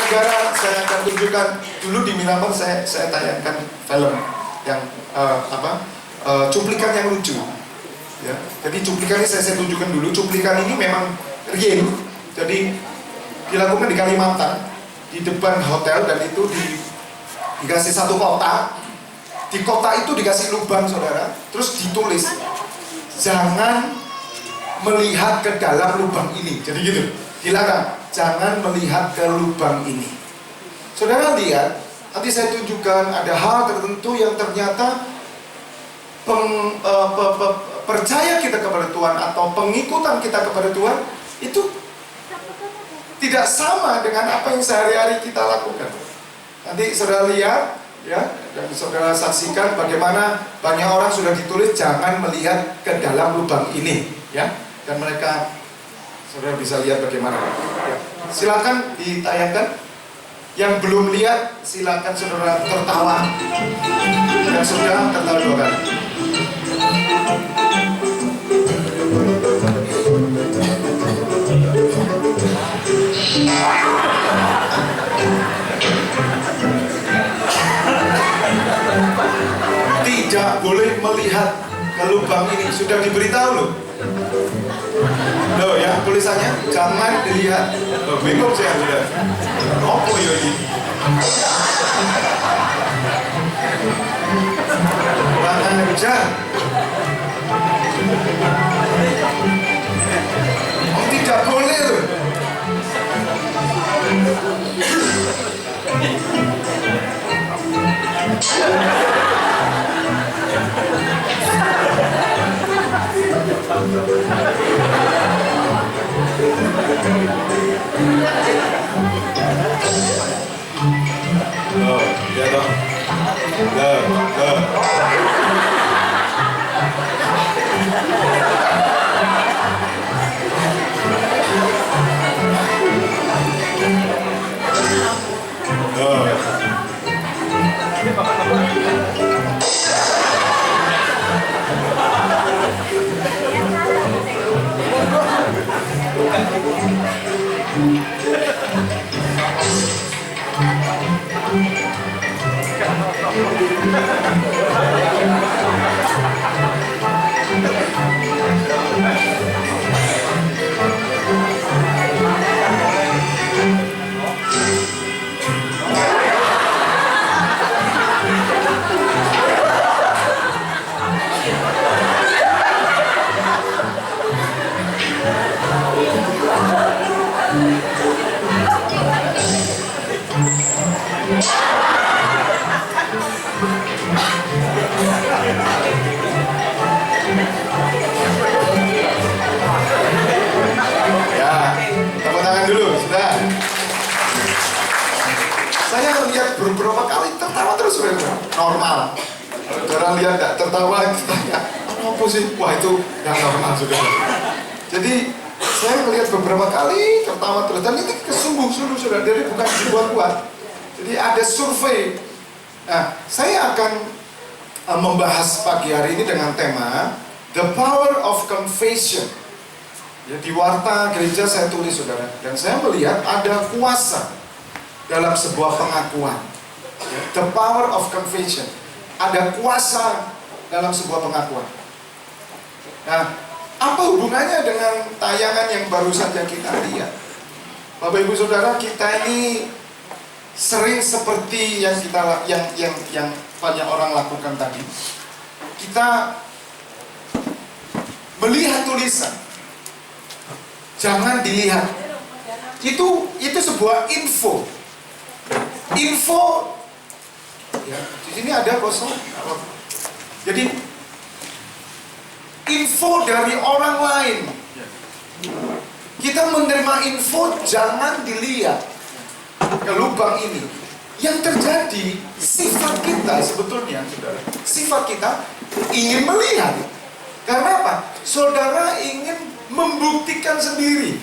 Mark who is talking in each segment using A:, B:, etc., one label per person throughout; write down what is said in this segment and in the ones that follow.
A: saudara, saya akan tunjukkan dulu di Miramar. Saya tayangkan film yang cuplikan yang lucu. Ya, jadi cuplikan ini saya tunjukkan dulu. Cuplikan ini memang real. Jadi dilakukan di Kalimantan, di depan hotel, dan itu dikasih satu kotak. Di kotak itu dikasih lubang, saudara. Terus ditulis, jangan melihat ke dalam lubang ini. Jadi gitu, dilarang, jangan melihat ke lubang ini. Saudara lihat, nanti saya tunjukkan ada hal tertentu yang ternyata percaya kita kepada Tuhan atau pengikutan kita kepada Tuhan itu tidak sama dengan apa yang sehari-hari kita lakukan. Nanti saudara lihat ya, dan saudara saksikan bagaimana banyak orang sudah ditulis jangan melihat ke dalam lubang ini ya, dan mereka saudara bisa lihat bagaimana ya. Silakan ditayangkan. Yang belum lihat silakan saudara tertawa, yang sudah tertawa 2 kali. Tidak boleh melihat ke lubang ini, sudah diberitahu loh. Loh ya, tulisannya jangan dilihat. Loh, bingung saya sudah. Apa ya ini? Kurang ajar. Oh, tidak boleh loh. Oh, ya toh. Beberapa kali tertawa terus, normal. Orang lihat nggak tertawa, tanya apa sih? Wah, itu yang normal sudah. Jadi saya melihat beberapa kali tertawa terus, dan itu sungguh-sungguh sudah, jadi bukan dibuat-buat. Jadi ada survei. Nah, saya akan membahas pagi hari ini dengan tema The Power of Confession. Ya, di warta gereja saya tulis, saudara, dan saya melihat ada kuasa dalam sebuah pengakuan. The power of confession. Ada kuasa dalam sebuah pengakuan. Nah, apa hubungannya dengan tayangan yang baru saja kita lihat? Bapak Ibu Saudara, kita ini sering seperti yang banyak orang lakukan tadi. Kita melihat tulisan, jangan dilihat. Itu sebuah info. Info ya, di sini ada kosong. Jadi info dari orang lain. Kita menerima info, jangan dilihat ke lubang ini. Yang terjadi, sifat kita sebetulnya, saudara, sifat kita ingin melihat. Karena apa? Saudara ingin membuktikan sendiri.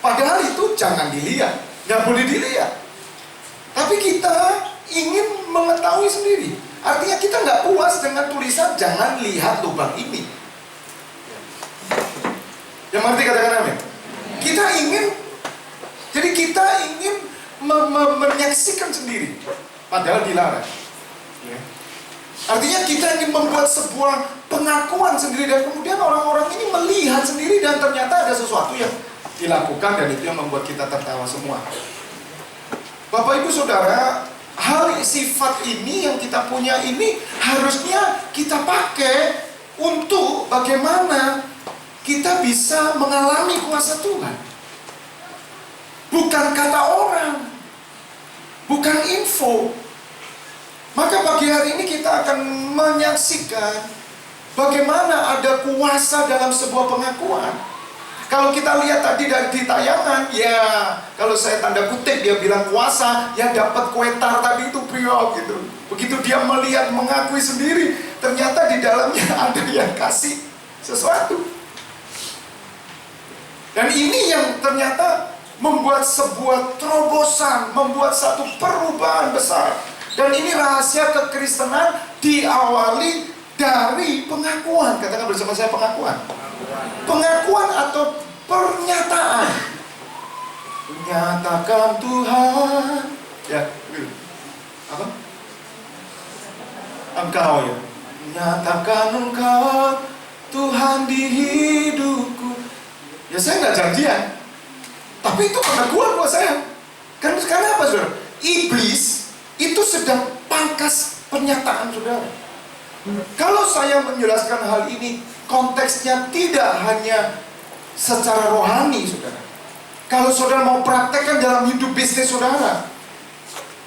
A: Padahal itu jangan dilihat, nggak boleh dilihat. Tapi kita ingin mengetahui sendiri. Artinya kita nggak puas dengan tulisan jangan lihat lubang ini. Yang mengerti katakan amin. Kita ingin menyaksikan sendiri, padahal dilarang. Ya. Artinya kita ingin membuat sebuah pengakuan sendiri, dan kemudian orang-orang ini melihat sendiri dan ternyata ada sesuatu yang dilakukan, dan itu yang membuat kita tertawa semua. Bapak Ibu Saudara, hal sifat ini yang kita punya ini harusnya kita pakai untuk bagaimana kita bisa mengalami kuasa Tuhan. Bukan kata orang, bukan info. Maka pagi hari ini kita akan menyaksikan bagaimana ada kuasa dalam sebuah pengakuan. Kalau kita lihat tadi di tayangan, ya kalau saya tanda kutip dia bilang kuasa, ya dapat kue tar tadi itu priok gitu. Begitu dia melihat, mengakui sendiri, ternyata di dalamnya ada yang kasih sesuatu. Dan ini yang ternyata membuat sebuah terobosan, membuat satu perubahan besar. Dan ini rahasia kekristenan diawali dari pengakuan. Katakan bersama saya, pengakuan. Pengakuan atau pernyataan. Menyatakan Tuhan. Ya, apa? Engkau ya. Menyatakan Engkau Tuhan di hidupku. Ya saya nggak janjian, tapi itu pengakuan buat saya. Kan sekarang apa saudara? Iblis itu sedang pangkas pernyataan saudara. Kalau saya menjelaskan hal ini, konteksnya tidak hanya secara rohani saudara. Kalau saudara mau praktekkan dalam hidup bisnis saudara,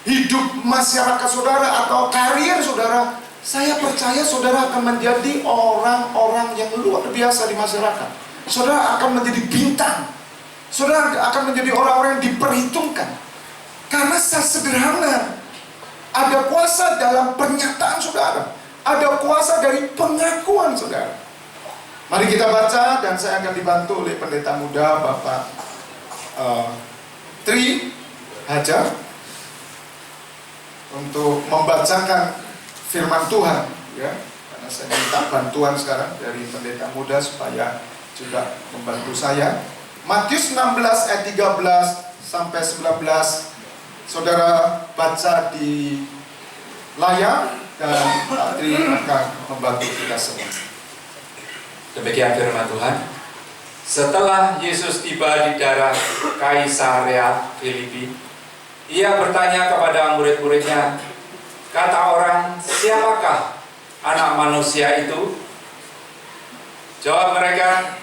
A: hidup masyarakat saudara, atau karier saudara, saya percaya saudara akan menjadi orang-orang yang luar biasa di masyarakat. Saudara akan menjadi bintang. Saudara akan menjadi orang-orang yang diperhitungkan. Karena sederhana, ada kuasa dalam pernyataan saudara, ada kuasa dari pengakuan saudara. Mari kita baca, dan saya akan dibantu oleh pendeta muda Bapak Tri Hajar untuk membacakan firman Tuhan, ya. Karena saya minta bantuan sekarang dari pendeta muda supaya juga membantu saya. Matius 16 ayat 13 sampai 19, saudara baca di layar, dan Pak Tri akan membantu kita semua.
B: Demikian firman Tuhan. Setelah Yesus tiba di daerah Kaisarea Filipi, ia bertanya kepada murid-muridnya, kata orang, siapakah anak manusia itu? Jawab mereka,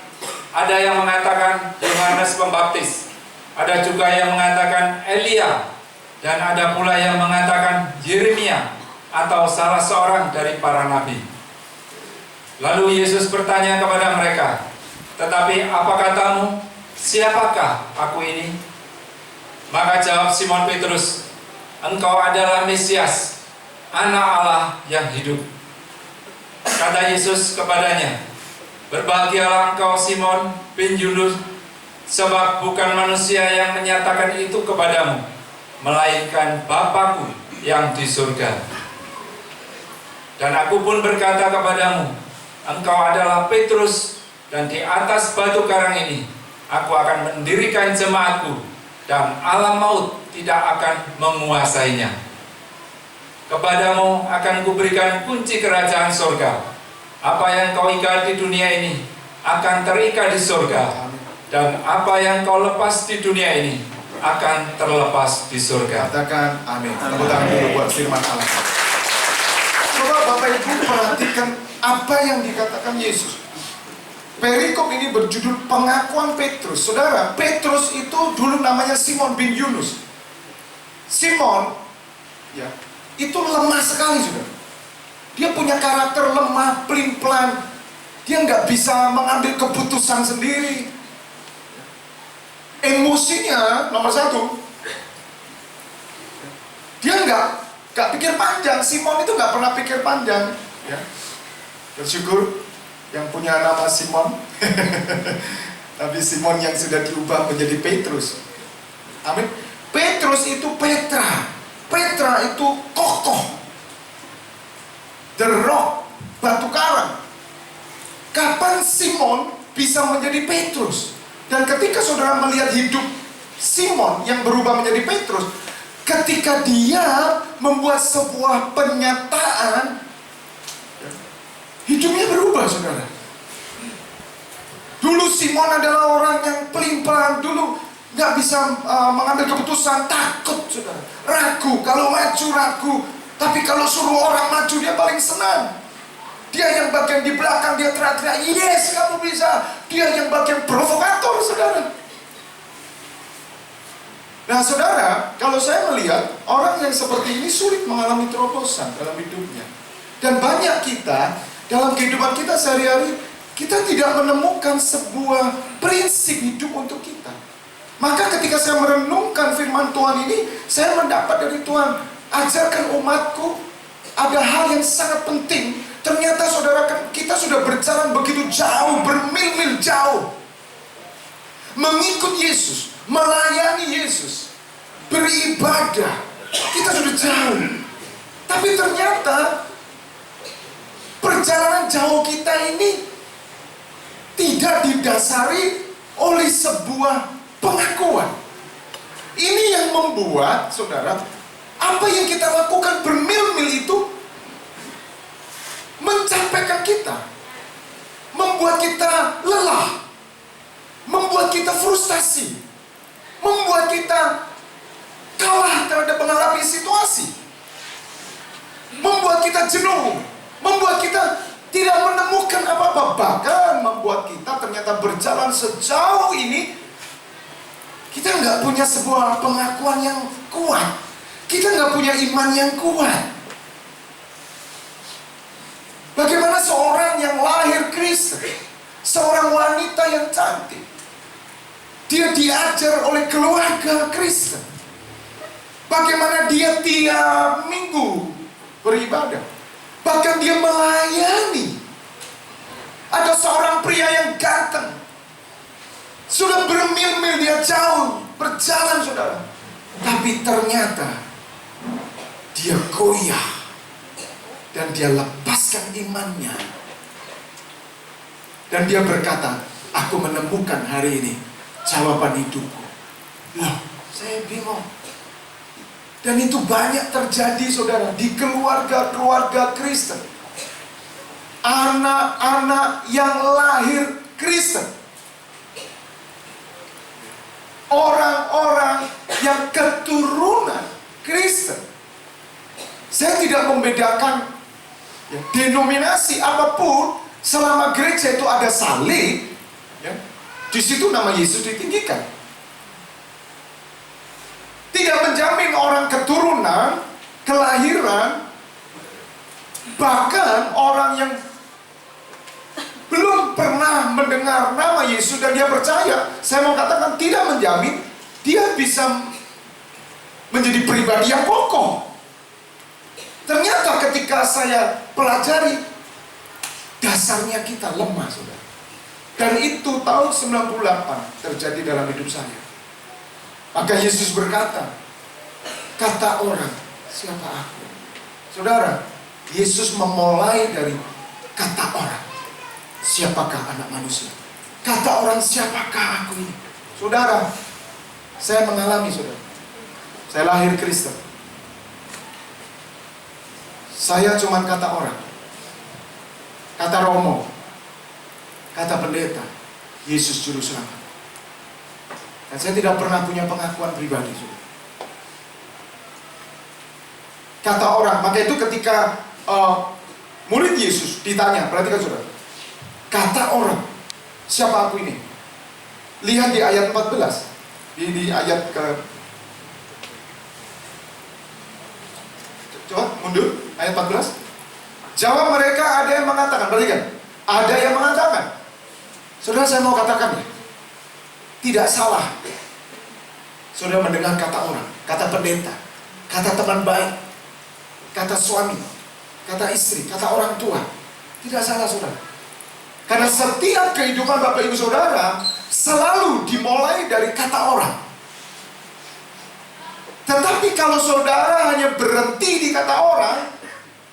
B: ada yang mengatakan Yohanes Pembaptis, ada juga yang mengatakan Elia, dan ada pula yang mengatakan Yeremia atau salah seorang dari para nabi. Lalu Yesus bertanya kepada mereka, tetapi apa katamu, siapakah aku ini? Maka jawab Simon Petrus, engkau adalah Mesias, Anak Allah yang hidup. Kata Yesus kepadanya, berbahagialah engkau Simon bin Yunus, sebab bukan manusia yang menyatakan itu kepadamu, melainkan Bapa-Ku yang di surga. Dan aku pun berkata kepadamu, engkau adalah Petrus, dan di atas batu karang ini aku akan mendirikan jemaatku, dan alam maut tidak akan menguasainya. Kepadamu akan kuberikan kunci kerajaan surga. Apa yang kau ikat di dunia ini akan terikat di surga, dan apa yang kau lepas di dunia ini akan terlepas di surga.
A: Katakan amin. Tepuk tangan dulu buat firman Allah. Coba Bapak Ibu perhatikan apa yang dikatakan Yesus. Perikop ini berjudul pengakuan Petrus. Saudara, Petrus itu dulu namanya Simon bin Yunus. Simon, ya, itu lemah sekali, saudara. Dia punya karakter lemah, pelin-pelan. Dia nggak bisa mengambil keputusan sendiri. Emosinya nomor satu. Dia nggak pikir panjang. Simon itu nggak pernah pikir panjang. Ya. Bersyukur yang punya nama Simon. Tapi Simon yang sudah diubah menjadi Petrus. Amin. Petrus itu Petra. Petra itu kokoh. The Rock, batu karang. Kapan Simon bisa menjadi Petrus? Dan ketika saudara melihat hidup Simon yang berubah menjadi Petrus, ketika dia membuat sebuah pernyataan, hidupnya berubah, saudara. Dulu Simon adalah orang yang pelin-pelan, dulu nggak bisa mengambil keputusan, takut, saudara. Ragu, kalau maju ragu. Tapi kalau suruh orang maju, dia paling senang. Dia yang bagian di belakang, dia teriak-teriak, yes kamu bisa. Dia yang bagian provokator, saudara. Nah saudara, kalau saya melihat orang yang seperti ini sulit mengalami terobosan dalam hidupnya. Dan banyak kita, dalam kehidupan kita sehari-hari, kita tidak menemukan sebuah prinsip hidup untuk kita. Maka ketika saya merenungkan firman Tuhan ini, saya mendapat dari Tuhan, ajarkan umatku, ada hal yang sangat penting. Ternyata saudara, kita sudah berjalan begitu jauh, bermil-mil jauh, mengikut Yesus, melayani Yesus, beribadah. Kita sudah jauh. Tapi ternyata perjalanan jauh kita ini tidak didasari oleh sebuah pengakuan. Ini yang membuat, saudara, apa yang kita lakukan bermil-mil itu mencapaikan kita, membuat kita lelah, membuat kita frustasi, membuat kita kalah terhadap menghadapi situasi, membuat kita jenuh, membuat kita tidak menemukan apa-apa, bahkan membuat kita ternyata berjalan sejauh ini, kita nggak punya sebuah pengakuan yang kuat, kita nggak punya iman yang kuat. Bagaimana seorang yang lahir Kristen, seorang wanita yang cantik, dia diajar oleh keluarga Kristen. Bagaimana dia tiap minggu beribadah, bahkan dia melayani. Ada seorang pria yang ganteng, sudah bermil-mil dia jauh berjalan, saudara, tapi ternyata dia goyah dan dia lepaskan imannya. Dan dia berkata, aku menemukan hari ini jawaban hidupku. Loh, saya bingung. Dan itu banyak terjadi, saudara, di keluarga-keluarga Kristen. Anak-anak yang lahir Kristen, orang-orang yang keturunan Kristen. Saya tidak membedakan ya, denominasi apapun, selama gereja itu ada salib, ya, di situ nama Yesus ditinggikan. Tidak menjamin orang keturunan, kelahiran, bahkan orang yang belum pernah mendengar nama Yesus dan dia percaya, saya mau katakan tidak menjamin dia bisa menjadi pribadi yang kokoh. Ternyata ketika saya pelajari, dasarnya kita lemah, saudara. Dan itu tahun 98 terjadi dalam hidup saya. Maka Yesus berkata, kata orang, siapa aku? Saudara, Yesus memulai dari kata orang, siapakah anak manusia? Kata orang, siapakah aku ini? Saudara, saya mengalami, saudara. Saya lahir Kristen. Saya cuma kata orang, kata Romo, kata pendeta, Yesus Juru Selamat. Dan saya tidak pernah punya pengakuan pribadi, saudara. Kata orang, maka itu ketika murid Yesus ditanya, perhatikan saudara, kata orang, siapa aku ini? Lihat di ayat 14, di ayat ke, coba mundur, ayat 14. Jawab mereka, ada yang mengatakan, perhatikan, ada yang mengatakan. Saudara, saya mau katakan ya, tidak salah saudara mendengar kata orang, kata pendeta, kata teman baik, kata suami, kata istri, kata orang tua. Tidak salah, saudara. Karena setiap kehidupan Bapak Ibu Saudara selalu dimulai dari kata orang. Tetapi kalau saudara hanya berhenti di kata orang,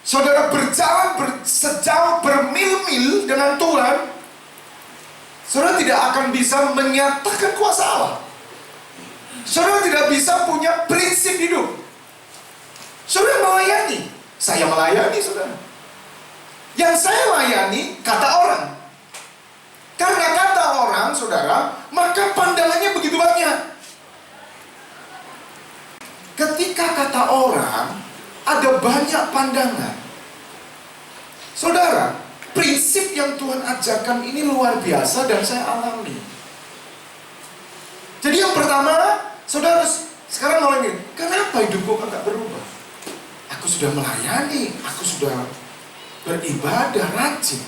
A: saudara berjalan sejauh bermil-mil dengan Tuhan, saudara tidak akan bisa menyatakan kuasa Allah. Saudara tidak bisa punya prinsip hidup. Saya melayani, saudara. Yang saya layani kata orang. Karena kata orang, saudara, maka pandangannya begitu banyak. Ketika kata orang, ada banyak pandangan. Saudara, prinsip yang Tuhan ajarkan ini luar biasa dan saya alami. Jadi yang pertama, saudara sekarang mulai gini, kenapa hidupku agak berubah? Aku sudah melayani, aku sudah beribadah rajin.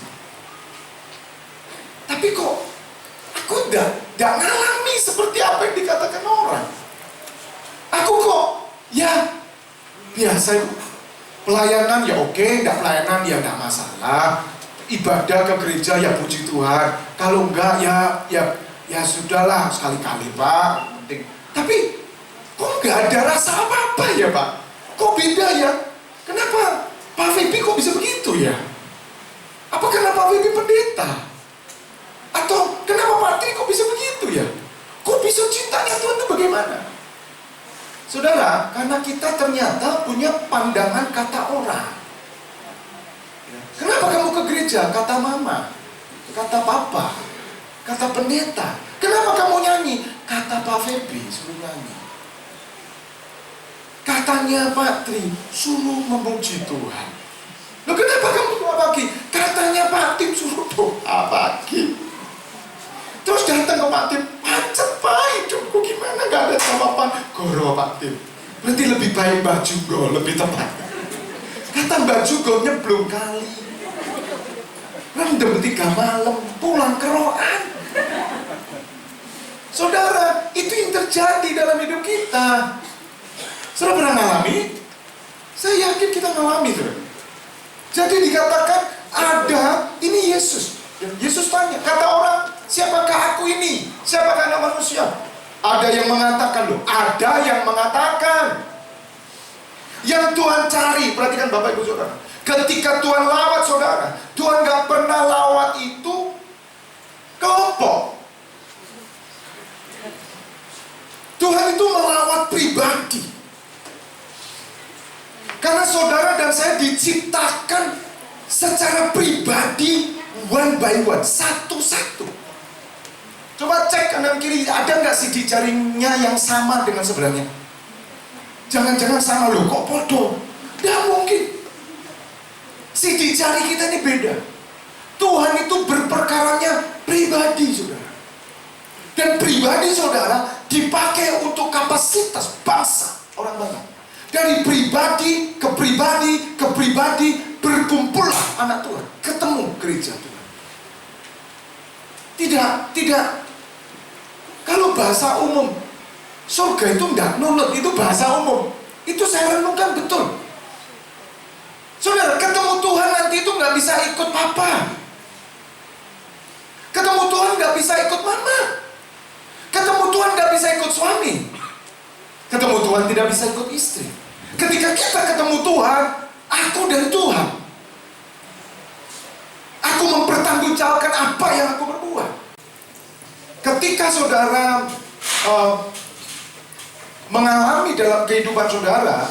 A: Tapi kok aku gak ngalami seperti apa yang dikatakan orang. Aku kok ya biasa, pelayanan ya oke, gak pelayanan ya gak masalah. Ibadah ke gereja ya puji Tuhan. Kalau enggak ya sudahlah sekali-kali Pak. Penting. Tapi kok gak ada rasa apa-apa ya Pak? Kok beda ya? Kenapa Pak Febi kok bisa begitu ya? Apa karena Pak Febi pendeta? Atau kenapa Pak Tri kok bisa begitu ya? Kok bisa cintanya Tuhan itu bagaimana? Saudara, karena kita ternyata punya pandangan kata orang. Kenapa kamu ke gereja? Kata mama, kata papa, kata pendeta. Kenapa kamu nyanyi? Kata Pak Febi suruh nyanyi. Katanya Pak Tri suruh memuji Tuhan. Loh kenapa kamu doa pagi? Katanya Pak Tim suruh doa pagi. Terus datang ke Pak Tim, macet Pak, hidupku gimana, gak ada jawaban. Goro Pak Tim, berarti lebih baik Mbak Jugo, lebih tepat. Kata Mbak Jugo nyeblong kali, rendem 3 malam, pulang keroan. Saudara, itu yang terjadi dalam hidup kita. Saudara pernah ngalami? Saya yakin kita ngalami, saudara. Jadi dikatakan ada, ini Yesus. Yesus tanya, kata orang, siapakah aku ini? Siapakah anak manusia? Ada yang mengatakan loh, ada yang mengatakan. Yang Tuhan cari, perhatikan Bapak Ibu Saudara. Ketika Tuhan lawat saudara, Tuhan gak pernah lawat itu kelompok. Tuhan itu melawat pribadi. Karena saudara dan saya diciptakan secara pribadi, one by one, satu-satu. Coba cek kanan kiri, ada nggak sidik jaringnya yang sama dengan sebelahnya? Jangan-jangan sama loh, kok podo? Nggak mungkin. Sidik jari kita ini beda. Tuhan itu berperkaranya pribadi, saudara. Dan pribadi saudara dipakai untuk kapasitas bangsa orang banyak. Dari pribadi ke pribadi ke pribadi berkumpullah anak Tuhan, ketemu gereja Tuhan. Tidak. Kalau bahasa umum, surga itu enggak nunut, itu bahasa umum. Itu saya renungkan betul. Saudara, ketemu Tuhan nanti itu nggak bisa ikut papa. Ketemu Tuhan nggak bisa ikut mama. Ketemu Tuhan nggak bisa ikut suami. Ketemu Tuhan tidak bisa ikut istri. Ketika kita ketemu Tuhan, aku dan Tuhan. Aku mempertanggungjawabkan apa yang aku berbuat. Ketika saudara mengalami dalam kehidupan saudara,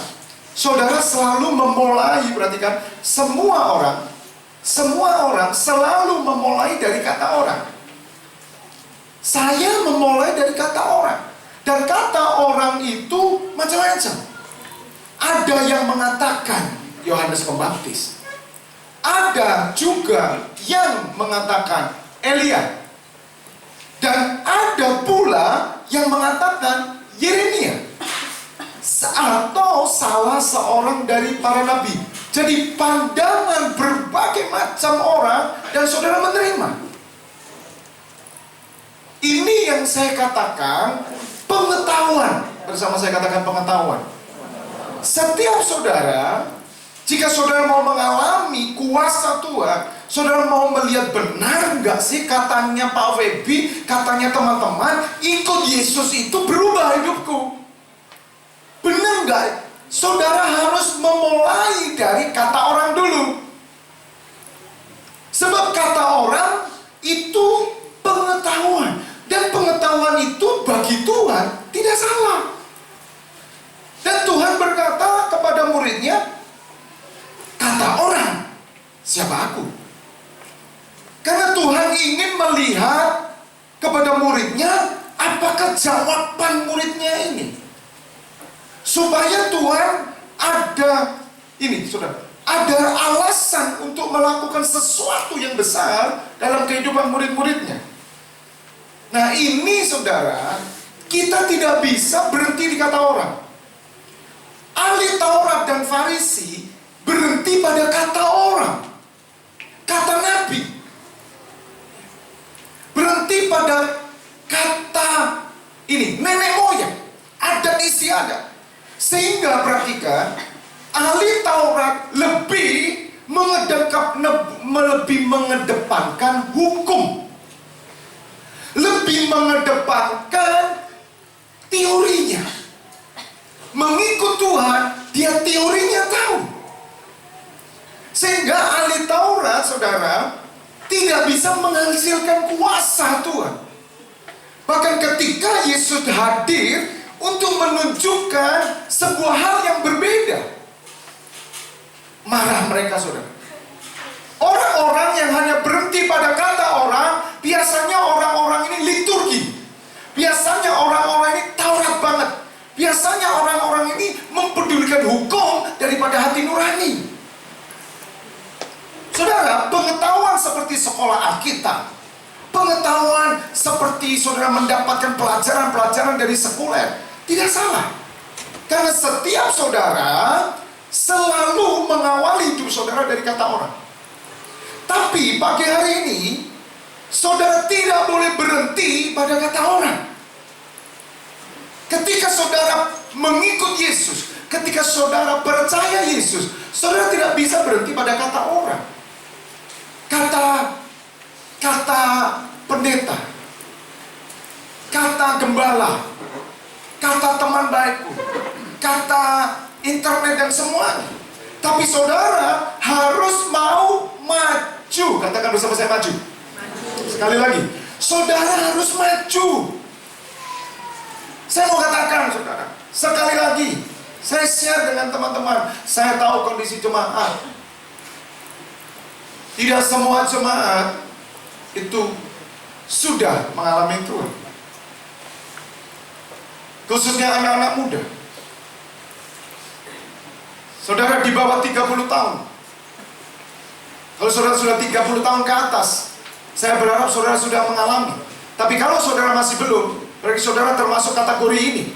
A: saudara selalu memulai, perhatikan, semua orang selalu memulai dari kata orang. Saya memulai dari kata orang. Dan kata orang itu macam-macam. Ada yang mengatakan Yohanes Pembaptis. Ada juga yang mengatakan Elia. Dan ada pula yang mengatakan Yeremia. Atau salah seorang dari para nabi. Jadi pandangan berbagai macam orang dan saudara menerima. Ini yang saya katakan pengetahuan. Bersama saya katakan pengetahuan. Setiap saudara, jika saudara mau mengalami kuasa Tuhan, saudara mau melihat benar nggak sih katanya Pak Febi, katanya teman-teman, ikut Yesus itu berubah hidupku. Benar nggak? Saudara harus memulai dari kata orang dulu. Sebab kata orang itu pengetahuan. Dan pengetahuan itu bagi Tuhan tidak salah. Dan Tuhan berkata kepada muridnya, siapa aku? Karena Tuhan ingin melihat kepada muridnya, apakah jawaban muridnya ini. Supaya Tuhan ada, ini saudara, ada alasan untuk melakukan sesuatu yang besar dalam kehidupan murid-muridnya. Nah ini saudara, kita tidak bisa berhenti di kata orang. Ahli Taurat dan Farisi berhenti pada kata orang, kata nabi. Berhenti pada kata ini, nenek moyang, adat istiadat. Sehingga perhatikan, ahli Taurat lebih mengedepankan hukum, lebih mengedepankan teorinya. Mengikut Tuhan, dia teorinya tahu. Sehingga ahli Taurat, saudara, tidak bisa menghasilkan kuasa Tuhan. Bahkan ketika Yesus hadir untuk menunjukkan sebuah hal yang berbeda, marah mereka, saudara. Orang-orang yang hanya berhenti pada kata orang, biasanya orang-orang ini liturgi. Biasanya orang-orang ini Taurat banget. Biasanya orang-orang ini mempedulikan hukum daripada hati nurani. Saudara, pengetahuan seperti sekolah Alkitab, pengetahuan seperti saudara mendapatkan pelajaran-pelajaran dari sekuler, tidak salah. Karena setiap saudara selalu mengawali hidup saudara dari kata orang. Tapi pagi hari ini, saudara tidak boleh berhenti pada kata orang. Ketika saudara mengikut Yesus, ketika saudara percaya Yesus, saudara tidak bisa berhenti pada kata orang. Kata pendeta, kata gembala, kata teman baikku, kata internet dan semuanya. Tapi saudara harus mau maju. Katakan bersama saya, maju. Sekali lagi, saudara harus maju. Saya mau katakan saudara, sekali lagi, saya share dengan teman-teman. Saya tahu kondisi jemaat. Tidak semua jemaat itu sudah mengalami Tuhan. Khususnya anak-anak muda. Saudara di bawah 30 tahun. Kalau saudara sudah 30 tahun ke atas, saya berharap saudara sudah mengalami. Tapi kalau saudara masih belum, berarti saudara termasuk kategori ini.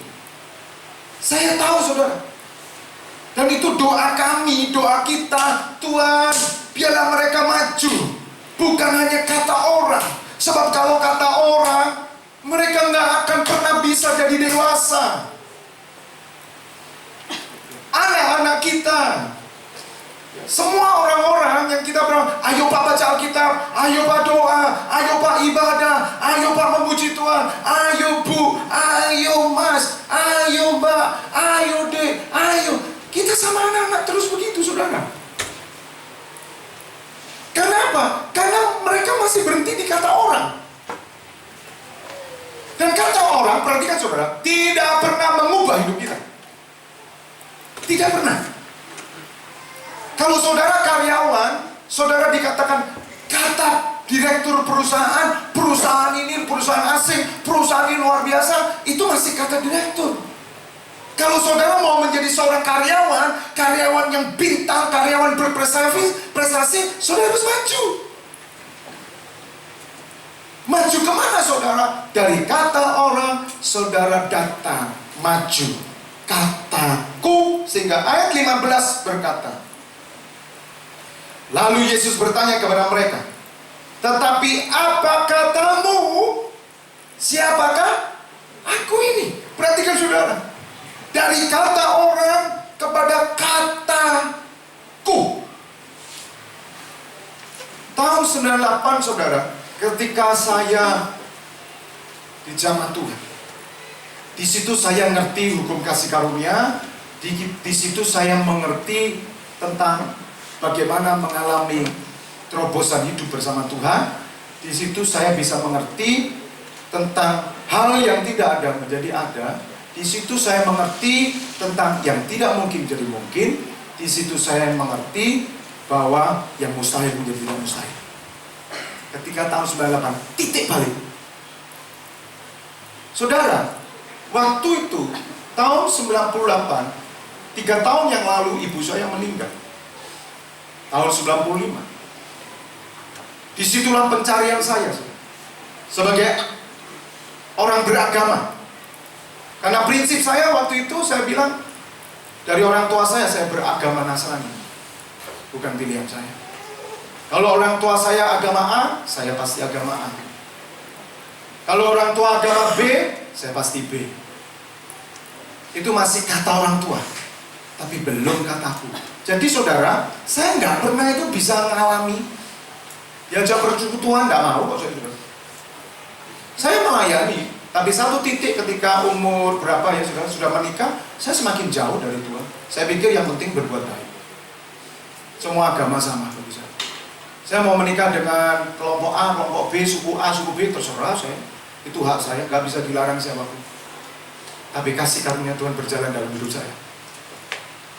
A: Saya tahu saudara. Dan itu doa kami, doa kita, Tuhan, biarlah mereka maju. Bukan hanya kata orang. Sebab kalau kata orang, mereka nggak akan pernah bisa jadi dewasa. Anak-anak kita, semua orang-orang yang kita bilang, ayo Pak baca Alkitab, ayo Pak doa, ayo Pak ibadah, ayo Pak memuji Tuhan, ayo Bu, ayo Mas, ayo Mbak, ayo Dek, ayo. Kita sama anak-anak terus begitu, saudara. Kenapa? Karena mereka masih berhenti di kata orang. Dan kata orang, perhatikan saudara, tidak pernah mengubah hidup kita. Tidak pernah. Kalau saudara karyawan, saudara dikatakan kata direktur perusahaan, perusahaan ini, perusahaan asing, perusahaan ini luar biasa, itu masih kata direktur. Kalau saudara mau menjadi seorang karyawan, karyawan yang bintang, karyawan berprestasi, saudara harus maju. Maju kemana saudara? Dari kata orang, saudara datang, maju. Kataku, sehingga ayat 15 berkata, lalu Yesus bertanya kepada mereka, tetapi apa katamu? Siapakah aku ini? Perhatikan saudara. Dari kata orang kepada kataku. Tahun 98 saudara, ketika saya di zaman Tuhan, di situ saya ngerti hukum kasih karunia, di situ saya mengerti tentang bagaimana mengalami terobosan hidup bersama Tuhan. Di situ saya bisa mengerti tentang hal yang tidak ada menjadi ada. Di situ saya mengerti tentang yang tidak mungkin jadi mungkin. Di situ saya mengerti bahwa yang mustahil menjadi tidak mustahil. Ketika tahun 98 titik balik. Saudara, waktu itu tahun 98, 3 tahun yang lalu ibu saya meninggal. Tahun 95. Disitulah pencarian saya sebagai orang beragama. Karena prinsip saya waktu itu, saya bilang dari orang tua saya beragama Nasrani, bukan pilihan saya. Kalau orang tua saya agama A, saya pasti agama A. Kalau orang tua agama B, saya pasti B. Itu masih kata orang tua, tapi belum kataku. Jadi saudara, saya nggak pernah itu bisa mengalami diajak persekutuan, nggak mau kok saya bilang. Saya melayani, tapi satu titik ketika umur berapa ya sudah menikah, saya semakin jauh dari Tuhan. Saya pikir yang penting berbuat baik. Semua agama sama bagi saya. Saya mau menikah dengan kelompok A, kelompok B, suku A, suku B, terserah saya. Itu hak saya, nggak bisa dilarang siapapun. Tapi kasih karunia Tuhan berjalan dalam hidup saya.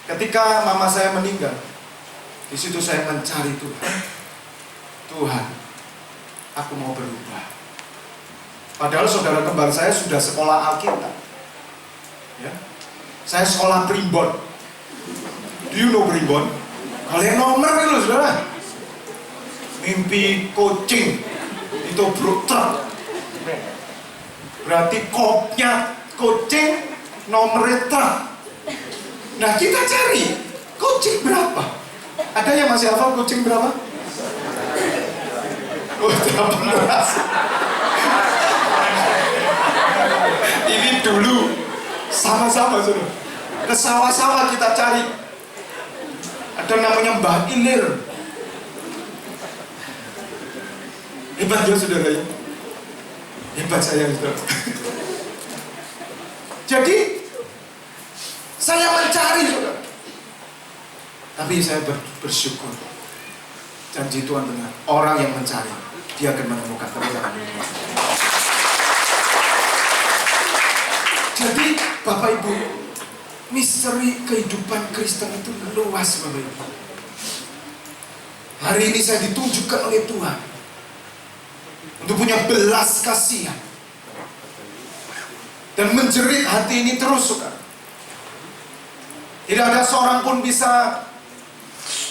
A: Ketika mama saya meninggal, di situ saya mencari Tuhan. Tuhan, aku mau berubah. Padahal saudara kembar saya sudah sekolah Alkitab. Ya. Saya sekolah primbon. Do you know primbon? Kalian nomor gitu loh saudara. Mimpi coaching itu truk. Berarti kopnya coaching, nomornya truk. Nah kita cari coaching berapa? Ada yang masih hafal coaching berapa? Oh 18. Ini dulu sama-sama sudah ke sawah-sawah kita cari. Ada namanya Mbah Ilir. Hebat ya saudara ya. Hebat saya saudara. Jadi saya mencari saudara. Tapi saya bersyukur. Janji Tuhan benar. Orang yang mencari, dia akan menemukan kebenaran. Jadi Bapak Ibu, misteri kehidupan Kristen itu luas Bapak Ibu. Hari ini saya ditunjukkan oleh Tuhan untuk punya belas kasihan dan menjerit hati ini terus saudara. Tidak ada seorang pun bisa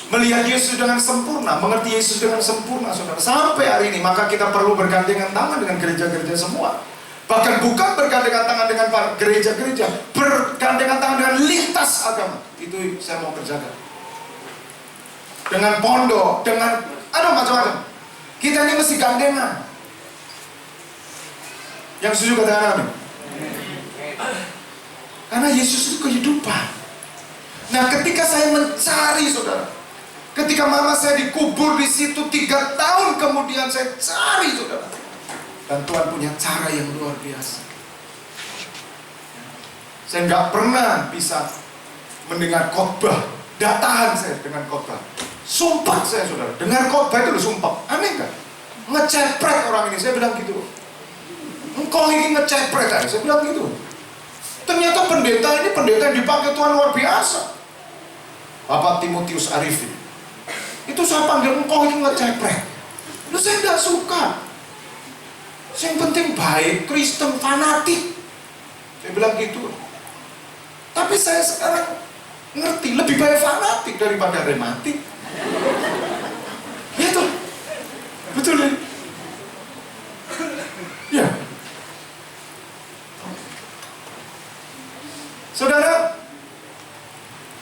A: melihat Yesus dengan sempurna, mengerti Yesus dengan sempurna saudara. Sampai hari ini maka kita perlu bergandengan tangan dengan gereja-gereja semua. Bahkan bukan bergandengan tangan dengan gereja-gereja, bergandengan tangan dengan lintas agama. Itu saya mau kerjakan. Dengan pondok, dengan macam-macam. Kita ini mesti gandengan. Yang setuju katakan amin. Karena Yesus itu kehidupan. Nah ketika saya mencari saudara, ketika mama saya dikubur di situ 3 tahun kemudian saya cari saudara. Dan Tuhan punya cara yang luar biasa. Saya nggak pernah bisa mendengar khotbah. Nggak tahan saya dengan khotbah. Sumpah saya saudara, dengar khotbah itu udah sumpah. Aneh nggak? Ngecepret orang ini, saya bilang gitu. Engkau ini ngecepret aja, saya bilang gitu. Ternyata pendeta ini pendeta yang dipakai Tuhan luar biasa. Bapak Timotius Arifin. Itu saya panggil engkau ini ngecepret. Lu saya nggak suka. Yang penting baik, Kristen fanatik. Saya bilang gitu. Tapi saya sekarang ngerti, lebih baik fanatik daripada rematik. Ya tuh. Betul ya? Ya. Saudara,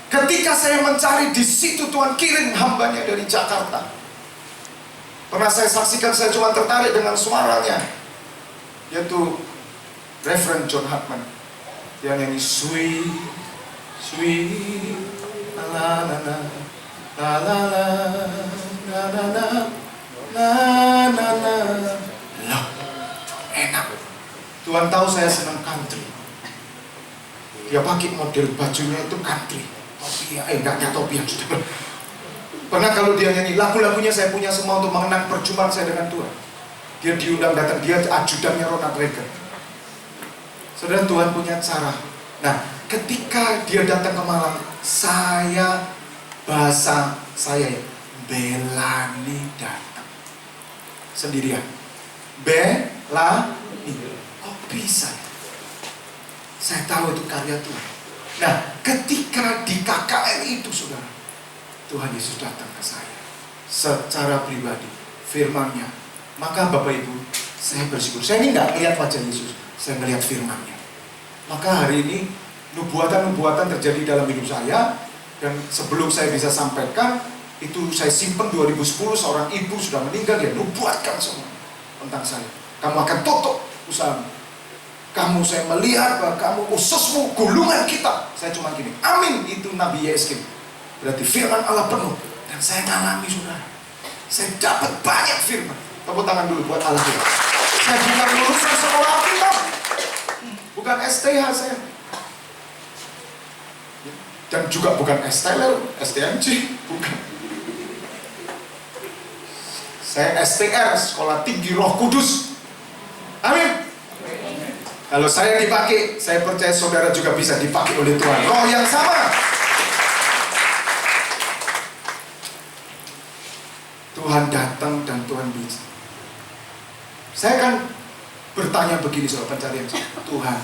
A: ketika saya mencari di situ Tuhan kirim hambanya dari Jakarta. Pernah saya saksikan, saya cuma tertarik dengan suaranya. Yaitu Reverend John Hartman. Dia nyanyi sweet, sweet, la la la la la la la la la la la. Loh, enak. Tuhan tahu saya senang country. Dia pakai model bajunya itu country. Topi ya, enggak topi yang sudah. Pernah kalau dia nyanyi lagu-lagunya saya punya semua untuk mengenang perjumpaan saya dengan Tuhan. Dia diundang datang, dia ajudannya Ronald Reagan. Saudara, Tuhan punya cara. Nah, ketika dia datang ke Malang, bahasa saya Belani datang. Sendirian. Belani. Kok bisa? Saya tahu itu karya Tuhan. Nah, ketika di KKR itu, saudara, Tuhan Yesus datang ke saya secara pribadi, firman-Nya. Maka Bapak Ibu, saya bersyukur. Saya ini nggak melihat wajah Yesus, saya melihat firman-Nya. Maka hari ini nubuatan-nubuatan terjadi dalam hidup saya. Dan sebelum saya bisa sampaikan, itu saya simpen 2010, seorang ibu sudah meninggal, dia nubuatkan semua tentang saya. Kamu akan tutup usahamu. Kamu, saya melihat bahwa kamu, ususmu, gulungan kita. Saya cuma gini, amin, itu Nabi Yeskin. Berarti firman Allah penuh. Dan saya ngalami, saudara. Saya dapat banyak firman. Tepuk tangan dulu buat Allah kita. Saya bukan lulusan sekolah kita, bukan STH saya. Dan juga bukan STL, STMJ, bukan. Saya STR, Sekolah Tinggi Roh Kudus. Amin. Kalau saya dipakai, saya percaya saudara juga bisa dipakai oleh Tuhan. Roh yang sama. Tuhan datang dan Tuhan bicara. Saya kan bertanya begini soal pencarian saya. Tuhan,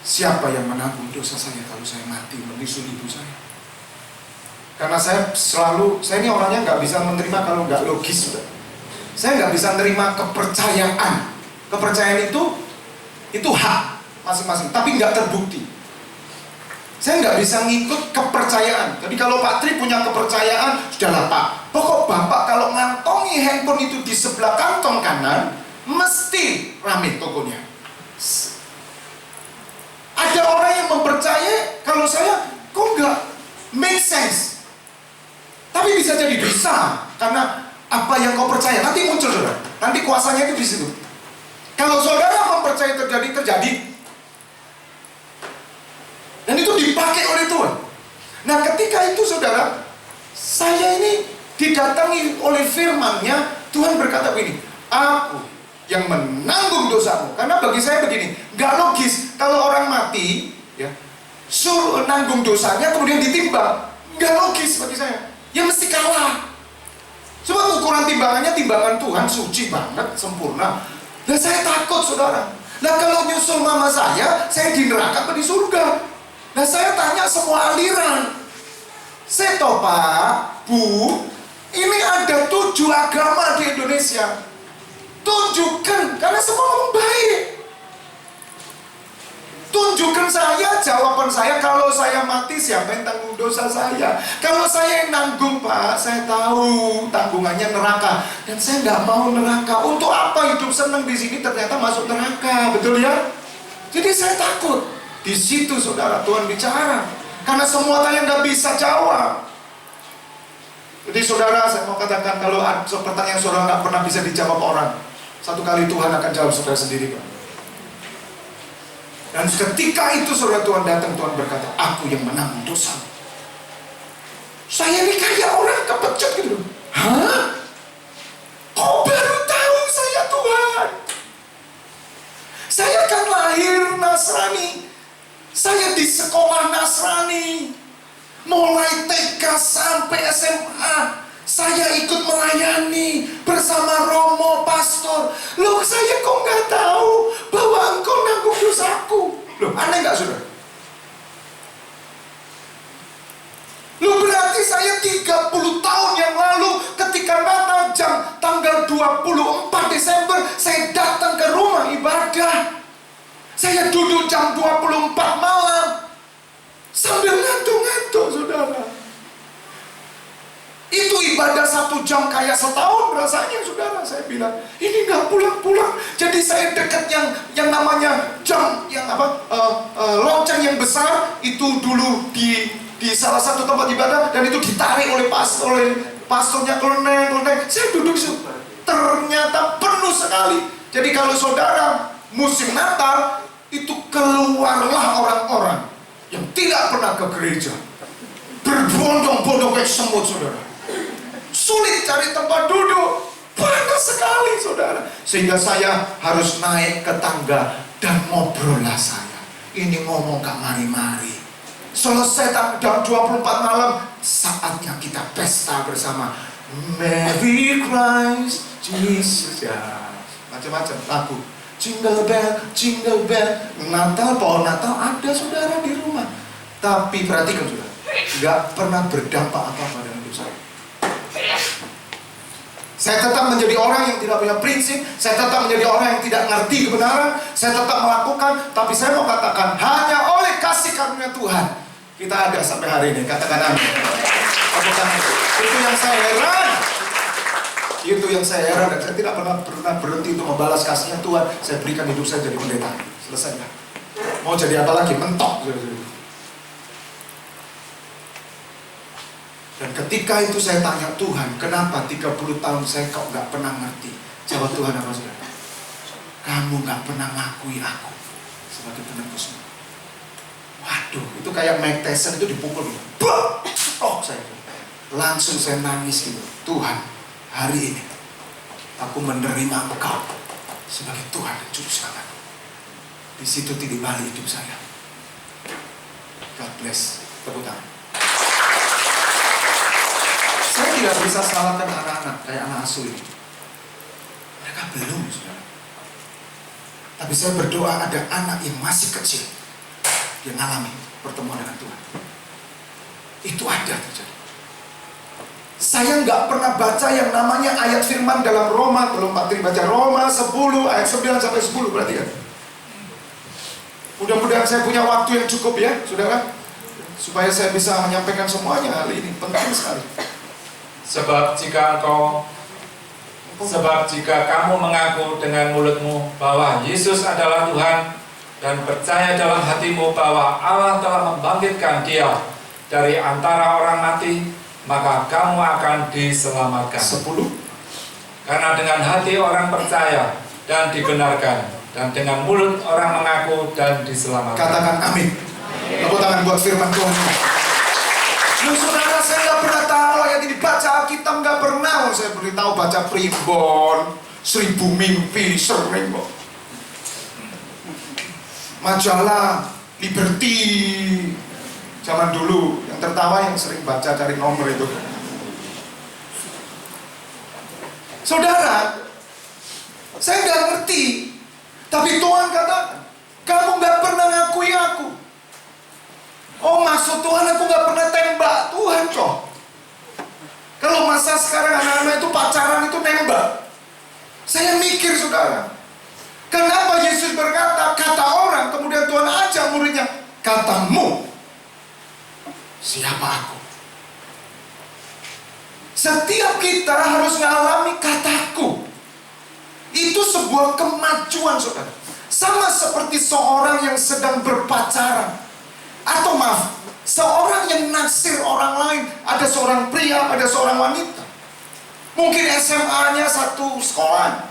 A: siapa yang menanggung dosa saya kalau saya mati menyusul ibu saya? Karena saya ini orangnya nggak bisa menerima kalau nggak logis. Saya nggak bisa menerima kepercayaan. Kepercayaan itu hak masing-masing, tapi nggak terbukti. Saya nggak bisa ngikut kepercayaan. Jadi kalau Pak Tri punya kepercayaan, sudahlah Pak. Pokok Bapak kalau ngantongi handphone itu di sebelah kantong kanan, mesti rame tokonya. Ada orang yang mempercayai kalau saya kok nggak make sense. Tapi bisa jadi bisa, karena apa yang kau percaya nanti muncul, saudara. Nanti kuasanya itu di situ. Kalau saudara mempercayai terjadi. Dan itu dipakai oleh Tuhan. Nah, ketika itu, saudara, saya ini didatangi oleh firman-Nya. Tuhan berkata begini, aku yang menanggung dosamu. Karena bagi saya begini, nggak logis kalau orang mati, ya, suruh nanggung dosanya kemudian ditimbang. Nggak logis bagi saya. Ya mesti kalah. Coba ukuran timbangannya timbangan Tuhan suci banget, sempurna. Nah, saya takut, saudara. Nah, kalau nyusul mama saya di neraka atau di surga? Nah, saya tanya semua aliran. Saya tahu, Pak, Bu, ini ada 7 agama di Indonesia. Tunjukkan, karena semua orang baik. Tunjukkan saya, jawaban saya, kalau saya mati siapa yang tanggung dosa saya? Kalau saya yang nanggung, Pak, saya tahu tanggungannya neraka. Dan saya nggak mau neraka. Untuk apa hidup senang di sini ternyata masuk neraka, betul ya? Jadi saya takut. Di situ, saudara, Tuhan bicara. Karena semua tanya nggak bisa jawab. Jadi saudara, saya mau katakan, kalau pertanyaan saudara nggak pernah bisa dijawab orang, satu kali Tuhan akan jawab saudara sendiri, Pak. Dan ketika itu saudara, Tuhan datang, Tuhan berkata, aku yang menanggung dosa. Saya ini kayak orang kepecut gitu. Hah? Kok baru tahu saya, Tuhan? Saya kan lahir Nasrani. Saya di sekolah Nasrani. Mulai TK sampai SMA. Saya ikut melayani bersama Romo, pastor. Loh, saya kok nggak tahu bahwa engkau nanggung dosaku? Loh, aneh nggak, saudara? Loh, berarti saya 30 tahun yang lalu ketika Natal tanggal 24 Desember, saya datang ke rumah ibadah. Saya duduk jam 24 malam sambil ngantuk-ngantuk, saudara. Itu ibadah 1 jam kayak setahun rasanya, saudara. Saya bilang, ini nggak pulang-pulang. Jadi saya dekat yang namanya jam, yang lonceng yang besar itu dulu di salah satu tempat ibadah, dan itu ditarik oleh pastornya, kelenteng. Saya duduk situ, ternyata penuh sekali. Jadi kalau saudara musim Natal itu keluarlah orang-orang yang tidak pernah ke gereja, berbondong-bondong kayak semut, saudara. Sulit cari tempat duduk, panas sekali, saudara. Sehingga saya harus naik ke tangga dan ngobrollah saya. Ini ngomong gak mari-mari. selesai dalam 24 malam, saatnya kita pesta bersama. Merry Christ Jesus. Ya, macam-macam lagu. Jingle bell, Natal, pohon Natal ada saudara di rumah. Tapi perhatikan saudara, nggak pernah berdampak apa-apa dalam hidup saya. Saya tetap menjadi orang yang tidak punya prinsip, saya tetap menjadi orang yang tidak ngerti kebenaran, saya tetap melakukan, tapi saya mau katakan, hanya oleh kasih karunia Tuhan, kita ada sampai hari ini. Katakan amin. Itu yang saya heran. Itu yang saya heran, dan saya tidak pernah berhenti untuk membalas kasihnya Tuhan. Saya berikan hidup saya jadi pendeta. Selesai ya. Mau jadi apa lagi? Mentok. Dan ketika itu saya tanya Tuhan, kenapa 30 tahun saya kok gak pernah ngerti? Jawab Tuhan apa saudara? Kamu gak pernah ngakui aku sebagai penebusmu. Waduh, itu kayak Mike Tyson itu dipukul. Saya langsung saya nangis gitu. Tuhan, hari ini aku menerima Engkau sebagai Tuhan dan Juru Selamat. Di situ titik balik hidup saya. God bless. Tepuk tangan. Saya tidak bisa salahkan anak-anak kayak anak asuh ini. Mereka belum, saudara. Tapi saya berdoa ada anak yang masih kecil yang alami pertemuan dengan Tuhan. Itu ada terjadi. Saya nggak pernah baca yang namanya ayat firman dalam Roma. Belum Pak Tri baca Roma 10 ayat 9 sampai 10, perhatikan. Mudah-mudahan saya punya waktu yang cukup ya, saudara, supaya saya bisa menyampaikan semuanya hari ini. Penting sekali.
B: Sebab jika kamu mengaku dengan mulutmu bahwa Yesus adalah Tuhan dan percaya dalam hatimu bahwa Allah telah membangkitkan Dia dari antara orang mati, maka kamu akan diselamatkan.
A: 10.
B: Karena dengan hati orang percaya dan dibenarkan, dan dengan mulut orang mengaku dan diselamatkan.
A: Katakan amin. Tepuk tangan buat firman Tuhan. Loh saudara, saya nggak pernah tahu ayat ini. Baca Alkitab nggak pernah. Saya beritahu baca Primbon, 1000 Mimpi, sering kok. Majalah Liberty zaman dulu, yang tertawa yang sering baca cari nomor itu. Saudara, saya nggak ngerti, tapi Tuhan katakan, kamu nggak pernah ngakui aku. Oh, maksud Tuhan aku nggak pernah tembak Tuhan kok. Kalau masa sekarang anak-anak itu pacaran itu nembak. Saya mikir saudara, kenapa Yesus berkata, kata orang, kemudian Tuhan ajak muridnya, katamu, siapa aku? Setiap kita harus mengalami kataku. Itu sebuah kemajuan saudara. Sama seperti seorang yang sedang berpacaran. Atau maaf, seorang yang naksir orang lain. Ada seorang pria, ada seorang wanita. Mungkin SMA-nya satu sekolah.